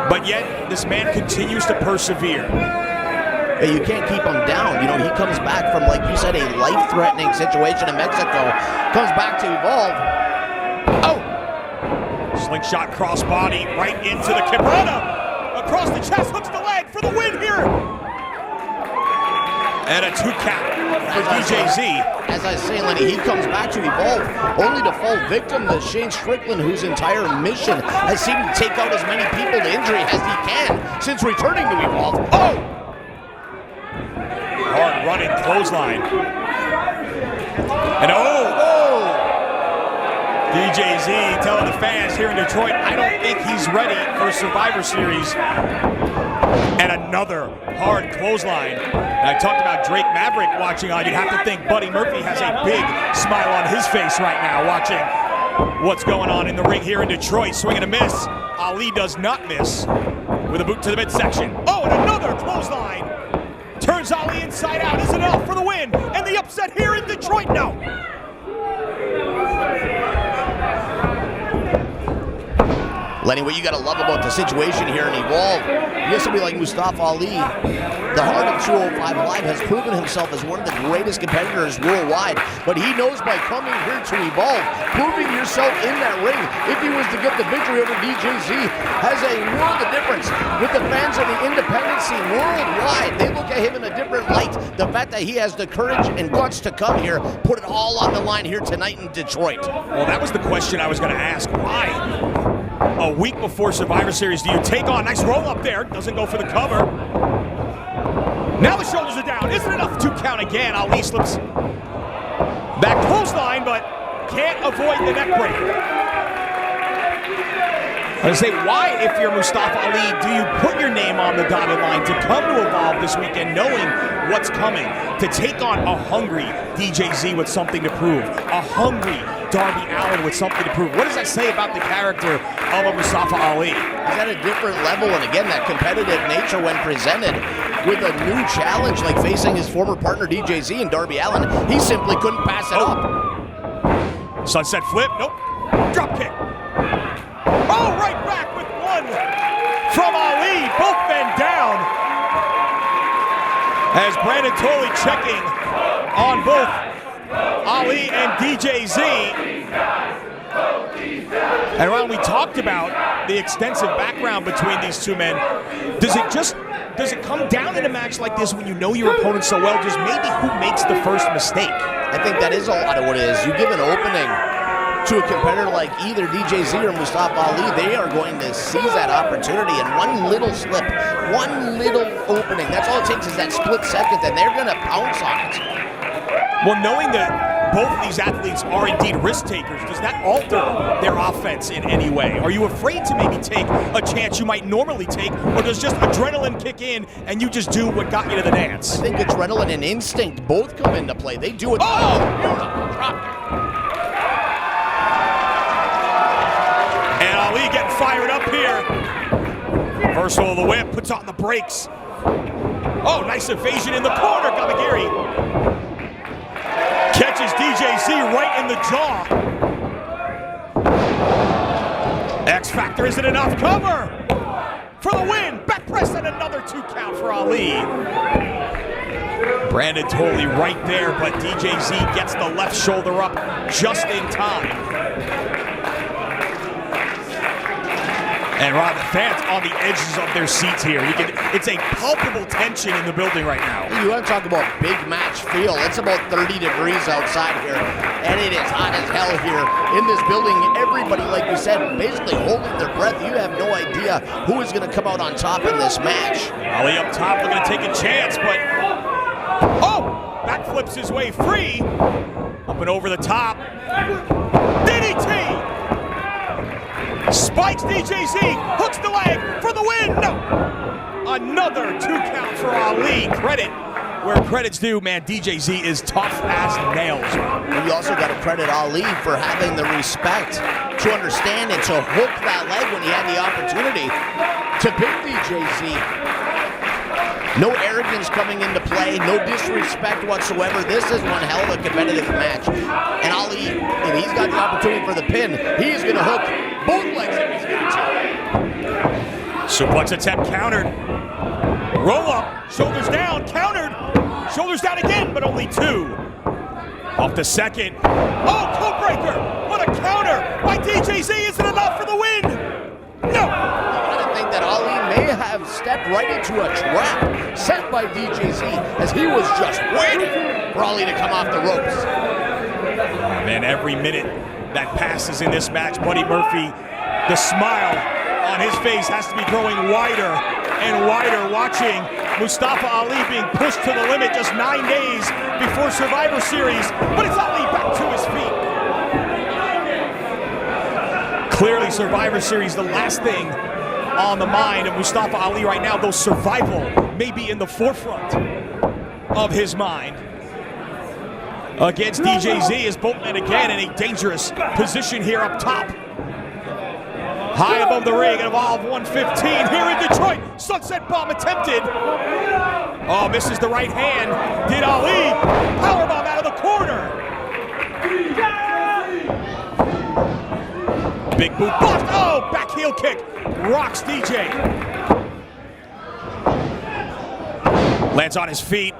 But yet, this man continues to persevere. Hey, you can't keep him down. You know, he comes back from, like you said, a life-threatening situation in Mexico, comes back to Evolve. Oh! Slingshot crossbody right into the Cabrera. Across the chest, hooks the leg for the win here. And a 2 count for DJZ. As I say, Lenny, he comes back to Evolve only to fall victim to Shane Strickland, whose entire mission has seemed to take out as many people to injury as he can since returning to Evolve. Oh! Hard running clothesline. And DJZ telling the fans here in Detroit, I don't think he's ready for Survivor Series. And another hard clothesline. And I talked about Drake Maverick watching on. You'd have to think Buddy Murphy has a big smile on his face right now watching what's going on in the ring here in Detroit. Swing and a miss. Ali does not miss with a boot to the midsection. Oh, and another clothesline. Turns Ali inside out. Is enough for the win. And the upset here in Detroit. No. Lenny, what you got to love about the situation here in Evolve, you have somebody like Mustafa Ali, the heart of 205 Live, has proven himself as one of the greatest competitors worldwide, but he knows by coming here to Evolve, proving yourself in that ring, if he was to get the victory over DJZ, has a world of difference with the fans of the independent scene worldwide. They look at him in a different light. The fact that he has the courage and guts to come here, put it all on the line here tonight in Detroit. Well, that was the question I was going to ask. Why? A week before Survivor Series, do you take on? Nice roll up there. Doesn't go for the cover. Now the shoulders are down. Isn't enough to count again. Ali slips back clothesline, but can't avoid the neck break. I was say, why, if you're Mustafa Ali, do you put your name on the dotted line to come to Evolve this weekend knowing what's coming? To take on a hungry DJZ with something to prove. A hungry Darby Allin with something to prove. What does that say about the character of a Mustafa Ali? He's at a different level, and again, that competitive nature when presented with a new challenge like facing his former partner DJZ and Darby Allin, he simply couldn't pass it up. Sunset flip, nope. Drop kick. Oh, right back with one from Ali. Both men down. As Brandon Tolley checking on both Ali and DJZ. And Ron, we talked about the extensive background between these two men. Does it come down in a match like this when you know your opponent so well, just maybe who makes the first mistake? I think that is a lot of what it is. You give an opening to a competitor like either DJZ or Mustafa Ali, they are going to seize that opportunity, and one little slip, one little opening, that's all it takes is that split second, and they're going to pounce on it. Well, knowing that both of these athletes are indeed risk takers, does that alter their offense in any way? Are you afraid to maybe take a chance you might normally take, or does just adrenaline kick in and you just do what got you to the dance? I think adrenaline and instinct both come into play. They do it. Oh! Beautiful drop. And Ali getting fired up here. Reversal of the whip, puts on the brakes. Oh, nice evasion in the corner, Gamagiri. Catches DJZ right in the jaw. X Factor isn't enough. Cover for the win. Back press and another 2 count for Ali. Brandon Tolley right there, but DJZ gets the left shoulder up just in time. And Ron, the fans on the edges of their seats here. It's a palpable tension in the building right now. You want to talk about big match feel. It's about 30 degrees outside here, and it is hot as hell here in this building. Everybody, like you said, basically holding their breath. You have no idea who is going to come out on top in this match. Ali up top looking to take a chance, but oh! Backflips his way free. Up and over the top. DDT! Spikes DJZ, hooks the leg for the win. No, another 2 count for Ali. Credit where credit's due, man. DJZ is tough as nails. And you also got to credit Ali for having the respect to understand and to hook that leg when he had the opportunity to pick DJZ. No arrogance coming into play, no disrespect whatsoever. This is one hell of a competitive match. And Ali, if he's got the opportunity for the pin, he is going to hook both legs if he's going to. Suplex attempt countered. Roll up, shoulders down, countered. Shoulders down again, but only 2. Off the second. Oh, code breaker. What a counter by DJZ. Isn't enough for the win. No. I think that Ali may have stepped right into a trap set by DJZ as he was just waiting for Ali to come off the ropes. Man, every minute that passes in this match, Buddy Murphy, the smile on his face has to be growing wider and wider, watching Mustafa Ali being pushed to the limit just 9 days before Survivor Series, but it's Ali back to his feet. Clearly, Survivor Series, the last thing on the mind of Mustafa Ali right now, though survival may be in the forefront of his mind. Against DJZ, as both men again in a dangerous position here up top. High above the ring at Evolve 115 here in Detroit. Sunset bomb attempted. Oh, misses the right hand. Did Ali. Powerbomb out of the corner. Big boot blocked. Oh, back heel kick. Rocks DJ. Lands on his feet.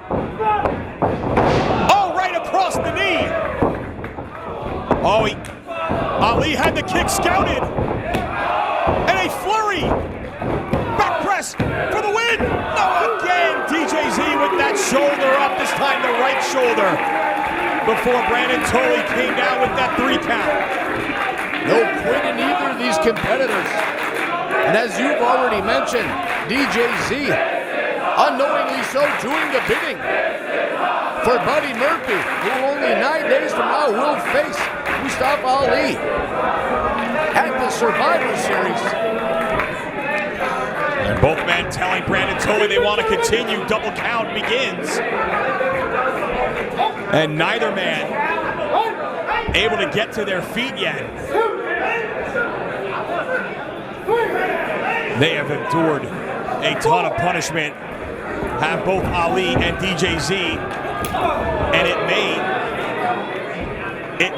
Oh, right across the knee. Oh, Ali had the kick scouted. And a flurry. Back press for the win. No, again. DJZ with that shoulder up. This time the right shoulder. Before Brandon Tolley came down with that 3 count. No quit in either of these competitors. And as you've already mentioned, DJZ, unknowingly so, doing the bidding for Buddy Murphy, who only 9 days from now will face Mustafa Ali at the Survivor Series. And both men telling Brandon Tolley they want to continue. Double count begins. And neither man able to get to their feet yet. They have endured a ton of punishment, have both Ali and DJZ, and it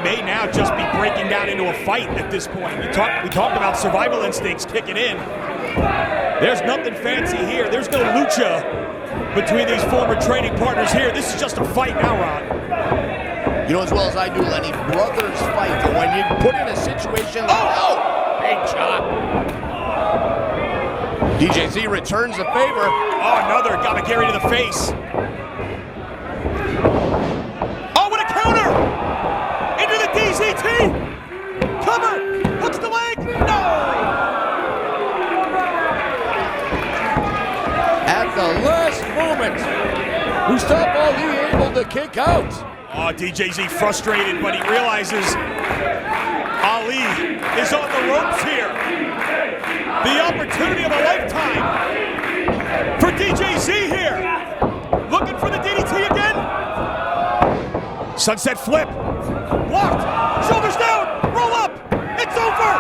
may now just be breaking down into a fight at this point. We talked about survival instincts kicking in. There's nothing fancy here. There's no lucha between these former training partners here. This is just a fight now, Ron. You know as well as I do, Lenny, brothers fight. And when you put in a situation like, oh, big chop. DJZ returns the favor. Oh, another Gamagiri to the face. Oh, what a counter! Into the DZT! Cover! Hooks the leg! No! At the last moment, Mustafa Ali able to kick out. Oh, DJZ frustrated, but he realizes Ali is on the ropes here. The opportunity of a lifetime for DJZ here. Looking for the DDT again. Sunset flip. Blocked. Shoulders down. Roll up. It's over.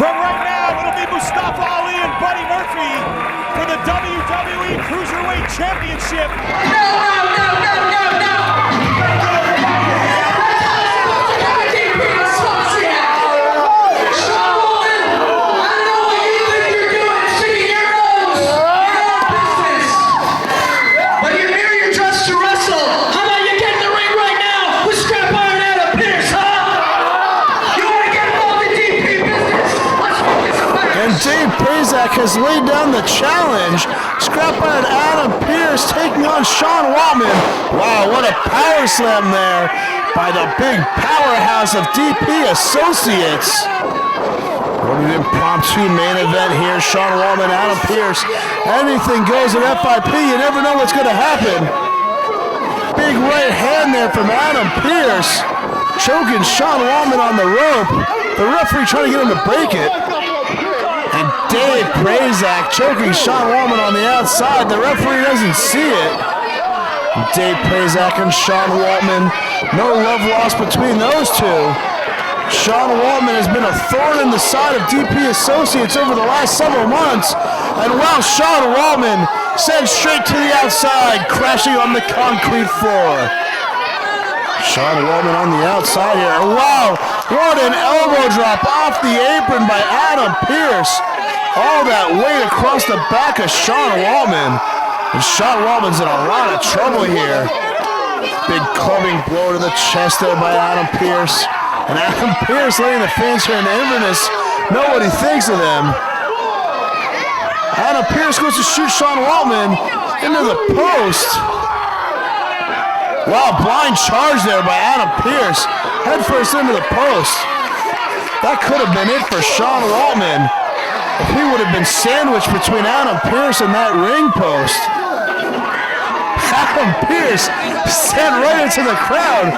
From right now, it'll be Mustafa Ali and Buddy Murphy for the WWE Cruiserweight Championship. But you're here, you're dressed to wrestle. How about you get in the ring right now with Scrap Iron Adam Pearce, huh? You want to get involved in DP business? Let's focus on that. And Dave Prazak has laid down the challenge. Scrap Iron Adam Pearce taking on Sean Waltman. Wow, what a power slam there by the big powerhouse of DP Associates. What an impromptu main event here. Sean Waltman, Adam Pearce. Anything goes in FIP. You never know what's going to happen. Big right hand there from Adam Pearce. Choking Sean Waltman on the rope. The referee trying to get him to break it. And Dave Prazak choking Sean Waltman on the outside. The referee doesn't see it. Dave Prazak and Sean Waltman. No love lost between those two. Sean Waltman has been a thorn in the side of DP Associates over the last several months. And wow, Sean Waltman sent straight to the outside, crashing on the concrete floor. Sean Waltman on the outside here. Wow, what an elbow drop off the apron by Adam Pearce. All that weight across the back of Sean Waltman. And Sean Waltman's in a lot of trouble here. Big clubbing blow to the chest there by Adam Pearce. And Adam Pearce letting the fans here in Inverness know what he thinks of them. Adam Pearce goes to shoot Sean Waltman into the post. Wow, blind charge there by Adam Pearce. Head first into the post. That could have been it for Sean Waltman. if he would have been sandwiched between Adam Pearce and that ring post. Adam Pearce sent right into the crowd.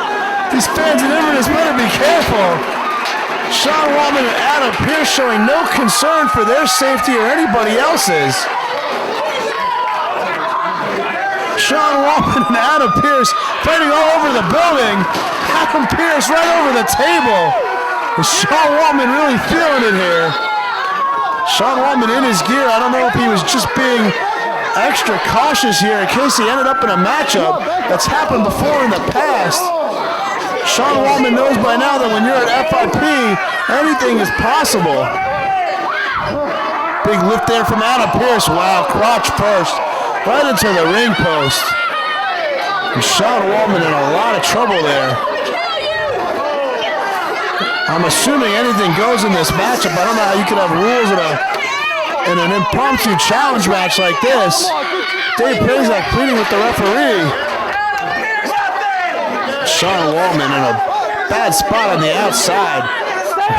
These fans in Inverness better be careful. Sean Waltman and Adam Pearce showing no concern for their safety or anybody else's. Sean Waltman and Adam Pearce fighting all over the building. Adam Pearce right over the table. And Sean Waltman really feeling it here. Sean Waltman in his gear. I don't know if he was just being extra cautious here in case he ended up in a matchup that's happened before in the past. Sean Waltman knows by now that when you're at FIP, anything is possible. Big lift there from Adam Pearce. Wow, crotch first. Right into the ring post. And Sean Waltman in a lot of trouble there. I'm assuming anything goes in this matchup. I don't know how you could have rules in an impromptu challenge match like this. Dave Prazak pleading with the referee. Sean Waltman in a bad spot on the outside.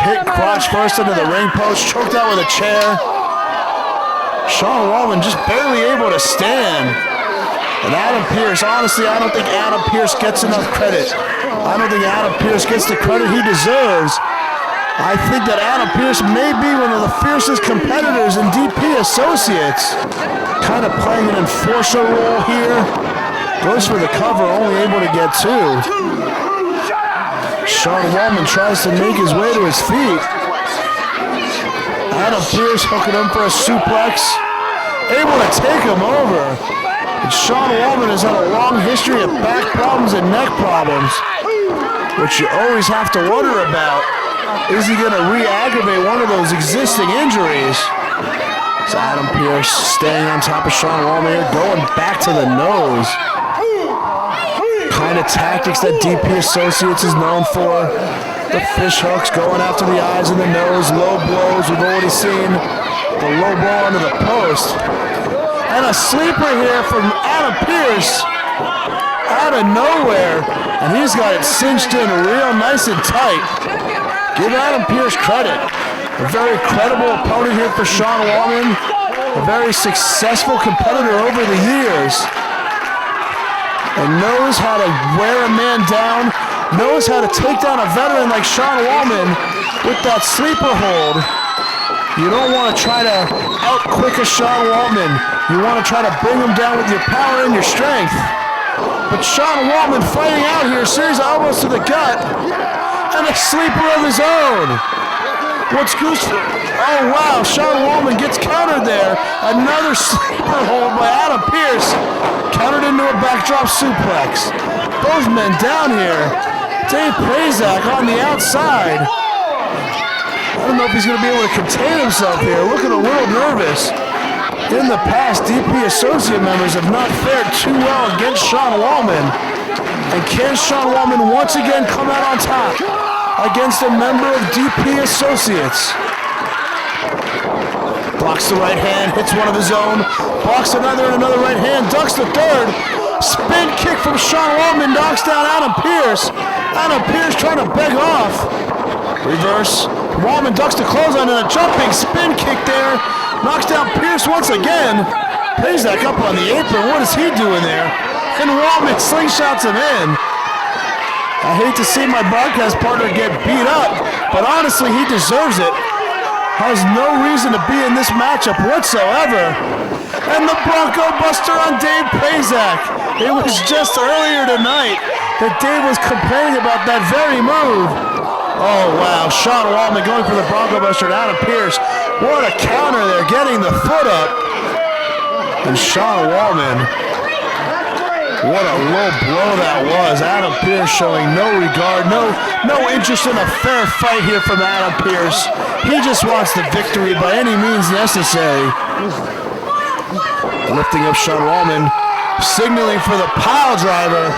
Hit crotch first into the ring post, choked out with a chair. Sean Waltman just barely able to stand. And Adam Pearce, honestly, I don't think Adam Pearce gets enough credit. I don't think Adam Pearce gets the credit he deserves. I think that Adam Pearce may be one of the fiercest competitors in DP Associates. Kind of playing an enforcer role here. Goes for the cover, only able to get two. Sean Waltman tries to make his way to his feet. Adam Pearce hooking him for a suplex. Able to take him over. And Sean Waltman has had a long history of back problems and neck problems, which you always have to wonder about. Is he going to re-aggravate one of those existing injuries? It's Adam Pearce staying on top of Sean Waltman here, going back to the nose. Kind of tactics that DP Associates is known for. The fish hooks going after the eyes and the nose, low blows. We've already seen the low blow under the post. And a sleeper here from Adam Pearce out of nowhere. And he's got it cinched in real nice and tight. Give Adam Pearce credit. A very credible opponent here for Sean Waltman. A very successful competitor over the years. And knows how to wear a man down, knows how to take down a veteran like Sean Waltman with that sleeper hold. You don't want to try to out-quick a Sean Waltman. You want to try to bring him down with your power and your strength. But Sean Waltman fighting out here, series of elbows to the gut, and a sleeper of his own. What's Goose? Oh wow, Sean Waltman gets countered there. Another sleeper hold by Adam Pearce. Countered into a backdrop suplex. Both men down here. Dave Prazak on the outside. I don't know if he's going to be able to contain himself here. Looking a little nervous. In the past, DP Associate members have not fared too well against Sean Waltman. And can Sean Waltman once again come out on top against a member of DP Associates? Blocks the right hand, hits one of his own, blocks another and another right hand, ducks the third. Spin kick from Sean Waltman, knocks down Adam Pearce. Adam Pearce trying to beg off. Reverse. Waltman ducks the clothesline and a jumping spin kick there. Knocks down Pearce once again. Prazak up on the apron. What is he doing there? And Waltman slingshots him in. I hate to see my broadcast partner get beat up, but honestly, he deserves it. Has no reason to be in this matchup whatsoever. And the Bronco Buster on Dave Prazak. It was just earlier tonight that Dave was complaining about that very move. Oh wow, Sean Waltman going for the Bronco Buster and Adam Pearce. What a counter there, getting the foot up. And Sean Waltman, what a low blow that was. Adam Pearce showing no regard, no interest in a fair fight here from Adam Pearce. He just wants the victory by any means necessary. Lifting up Sean Waltman, signaling for the pile driver.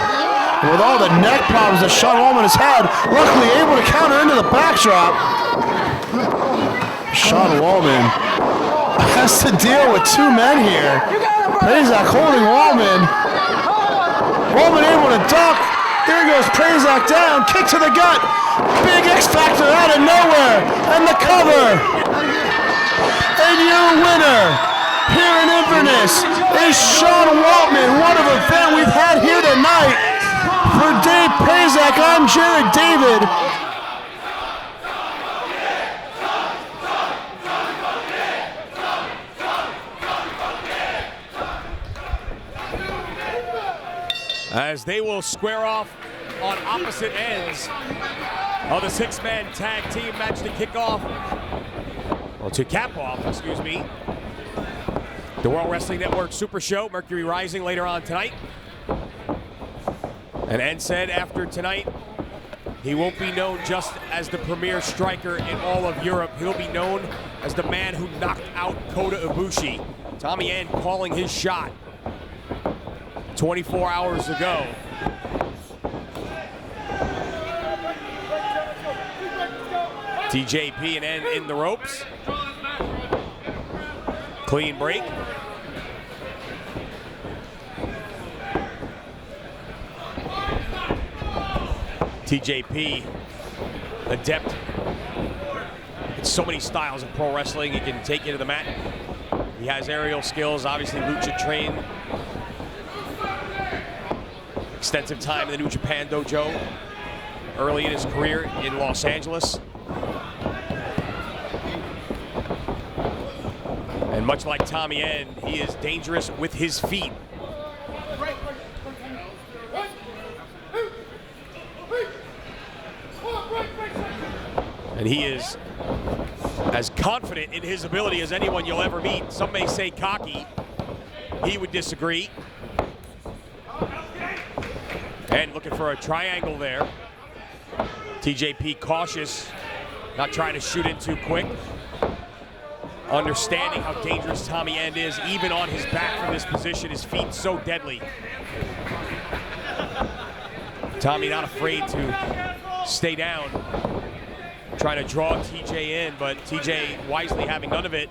With all the neck problems that Sean Waltman has had, luckily able to counter into the backdrop. Sean Waltman has to deal with two men here. Prazak holding Waltman. Waltman able to duck. There goes Prazak down. Kick to the gut. Big X Factor out of nowhere. And the cover. A And your winner here in Inverness is Sean Waltman. What an event we've had here tonight. For Dave Prazak, I'm Jared David. As they will square off on opposite ends of the six-man tag team match to kick off, or to cap off, excuse me, the World Wrestling Network Super Show, Mercury Rising later on tonight. And Ed said after tonight, he won't be known just as the premier striker in all of Europe. He'll be known as the man who knocked out Kota Ibushi. Tommy End calling his shot 24 hours ago. TJP and End in the ropes. Clean break. TJP, adept in so many styles of pro wrestling. He can take you to the mat. He has aerial skills, obviously lucha trained. Extensive time in the New Japan Dojo early in his career in Los Angeles. And much like Tommy End, he is dangerous with his feet. And he is as confident in his ability as anyone you'll ever meet. Some may say cocky. He would disagree. And looking for a triangle there. TJP cautious, not trying to shoot in too quick. Understanding how dangerous Tommy End is, even on his back from this position, his feet so deadly. Tommy not afraid to stay down, trying to draw TJ in, but TJ wisely having none of it.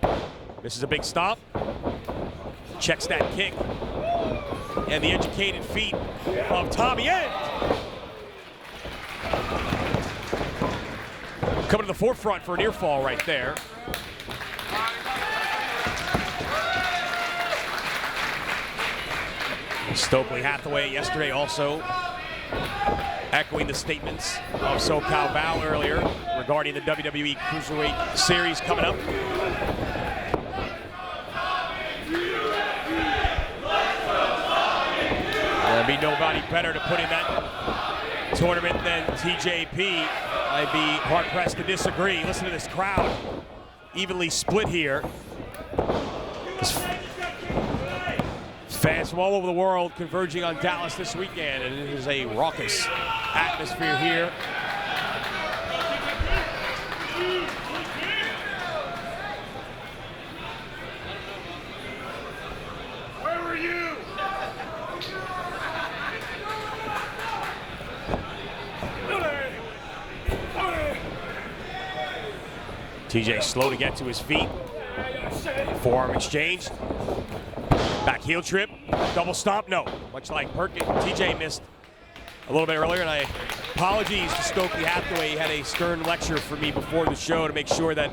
This is a big stop. Checks that kick. And the educated feet of Tommy End. Coming to the forefront for a near fall right there. Stokely Hathaway yesterday also echoing the statements of SoCal Val earlier regarding the WWE Cruiserweight Series coming up. There'll be nobody better to put in that tournament than TJP. I'd be hard-pressed to disagree. Listen to this crowd, evenly split here. Fans from all over the world converging on Dallas this weekend, and it is a raucous atmosphere here. Where were you? TJ slow to get to his feet. Forearm exchange. Back heel trip, double stomp, no. Much like Perkins, TJ missed a little bit earlier, and I apologies to Stokely Hathaway. He had a stern lecture for me before the show to make sure that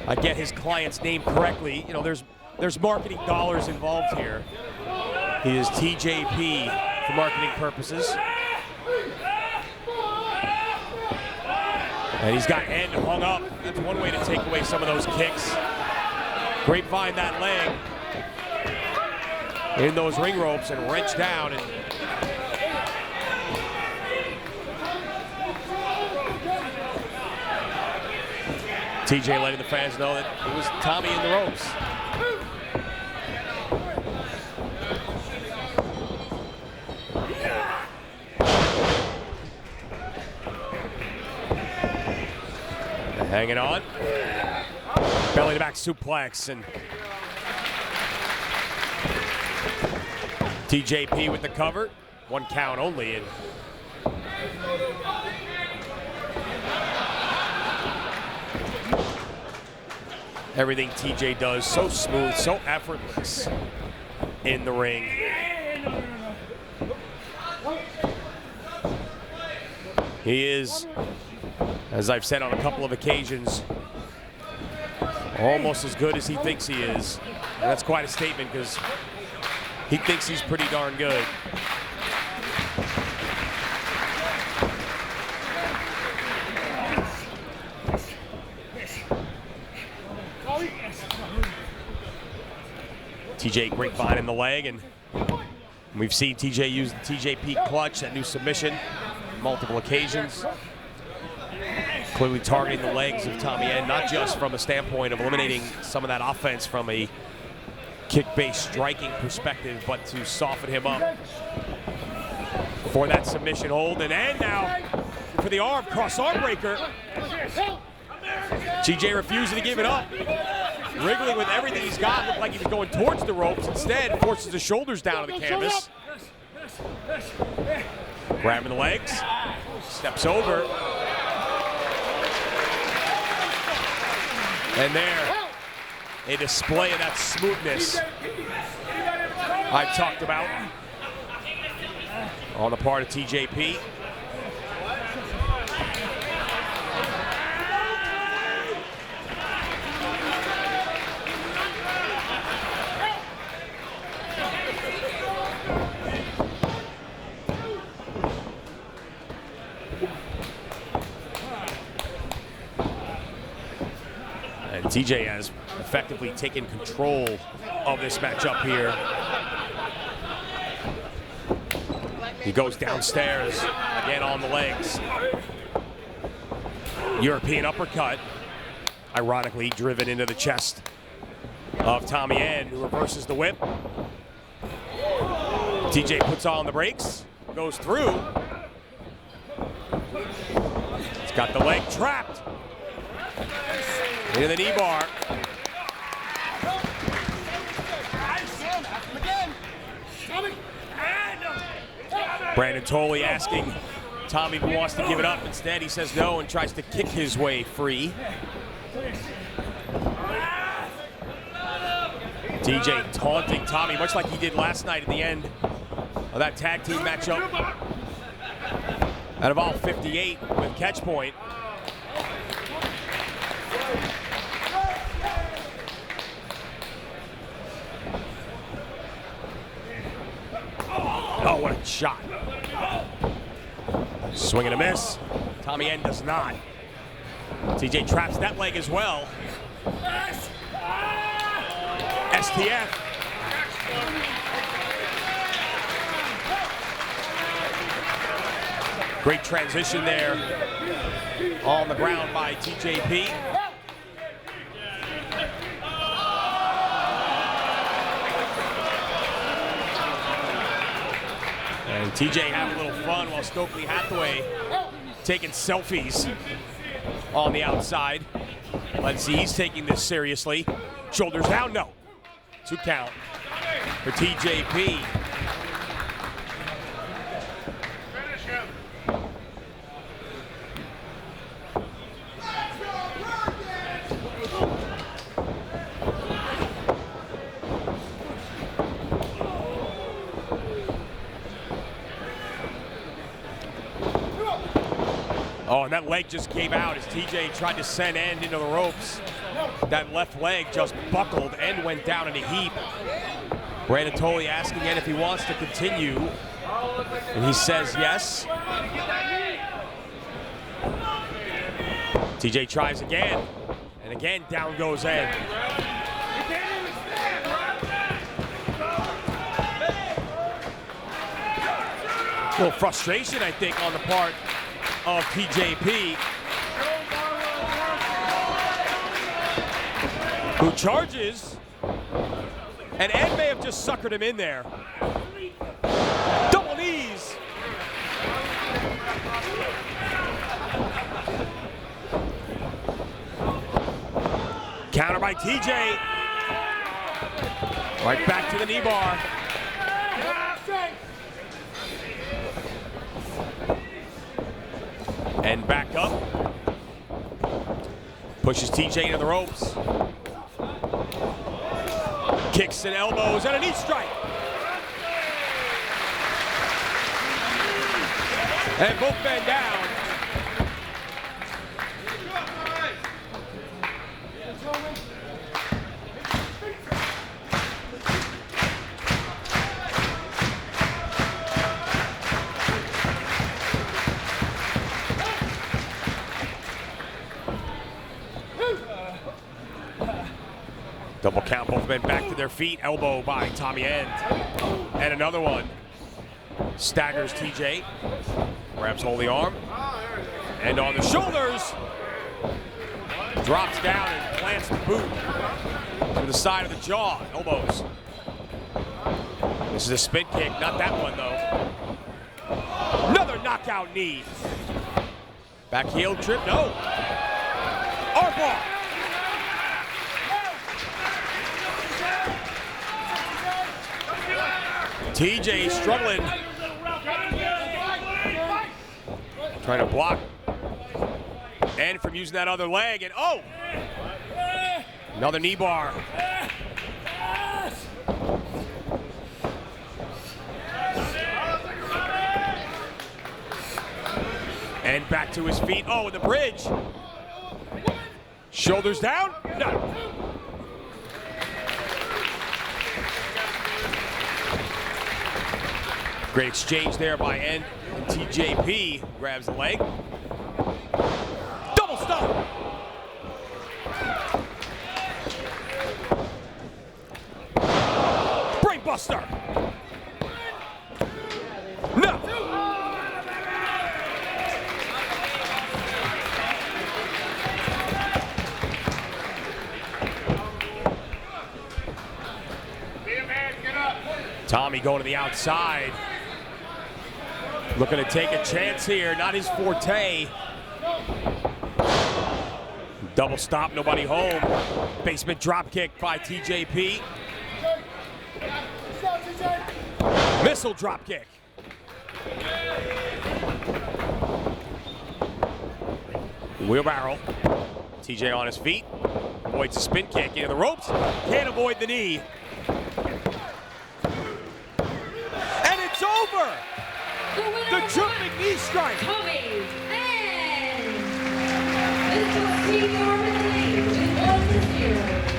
I get his client's name correctly. You know, there's marketing dollars involved here. He is TJP for marketing purposes. And he's got End hung up. That's one way to take away some of those kicks. Grapevine that leg in those ring ropes and wrench down. And TJ letting the fans know that it was Tommy in the ropes. Hanging on. Belly to back suplex, and TJP with the cover. 1 count only. And everything TJ does so smooth, so effortless in the ring. He is, as I've said on a couple of occasions, Almost as good as he thinks he is. And that's quite a statement because he thinks he's pretty darn good. TJ Grapevine in the leg, and we've seen TJ use the TJP clutch, that new submission, multiple occasions. Clearly targeting the legs of Tommy End, not just from a standpoint of eliminating some of that offense from a kick-based striking perspective, but to soften him up for that submission hold. And End now for the cross arm breaker. TJ refusing to give it up. Wriggling with everything he's got, looked like he was going towards the ropes. Instead, forces his shoulders down to the canvas. Grabbing the legs, steps over. And there, a display of that smoothness I talked about on the part of TJP. And TJ has effectively taken control of this matchup here. He goes downstairs, again on the legs. European uppercut, ironically driven into the chest of Tommy End, who reverses the whip. TJ puts on the brakes, goes through. He's got the leg trapped. Into the knee bar. Brandon Tolley asking Tommy if he wants to give it up. Instead, he says no and tries to kick his way free. TJ taunting Tommy, much like he did last night at the end of that tag team matchup at Evolve 58 with Catch Point. Oh, what a shot. Swing and a miss. Tommy End does not. TJ traps that leg as well. STF. Great transition there on the ground by TJP. And TJ having a little fun while Stokely Hathaway taking selfies on the outside. Let's see, he's taking this seriously. Shoulders down, no. 2 count for TJP. Oh, and that leg just gave out as TJ tried to send End into the ropes. That left leg just buckled. End went down in a heap. Brandon Tolley asking End if he wants to continue, and he says yes. TJ tries again, and again down goes End. A little frustration, I think, on the part of TJP, who charges, and Ed may have just suckered him in there. Double knees. Counter by TJ. Right back to the knee bar. And back up. Pushes TJ into the ropes. Kicks and elbows and a knee strike. And both men down. Double count, both men back to their feet. Elbow by Tommy End. And another one. Staggers TJ. Grabs hold of the arm. And on the shoulders. Drops down and plants the boot to the side of the jaw. Elbows. This is a spin kick. Not that one, though. Another knockout knee. Back heel trip. No. Armbar. TJ struggling. Trying to block. And from using that other leg. And oh! Another knee bar. And back to his feet. Oh, and the bridge. Shoulders down. No. Great exchange there by End. And TJP grabs the leg. Double stop. Brainbuster. No. Tommy going to the outside. Looking to take a chance here. Not his forte. Double stop, nobody home. Basement drop kick by TJP. Missile drop kick. Wheelbarrow. TJ on his feet. Avoids a spin kick into the ropes. Can't avoid the knee. And it's over. The jumping knee strike. Tommy End. This was Team Normandy with 1-0.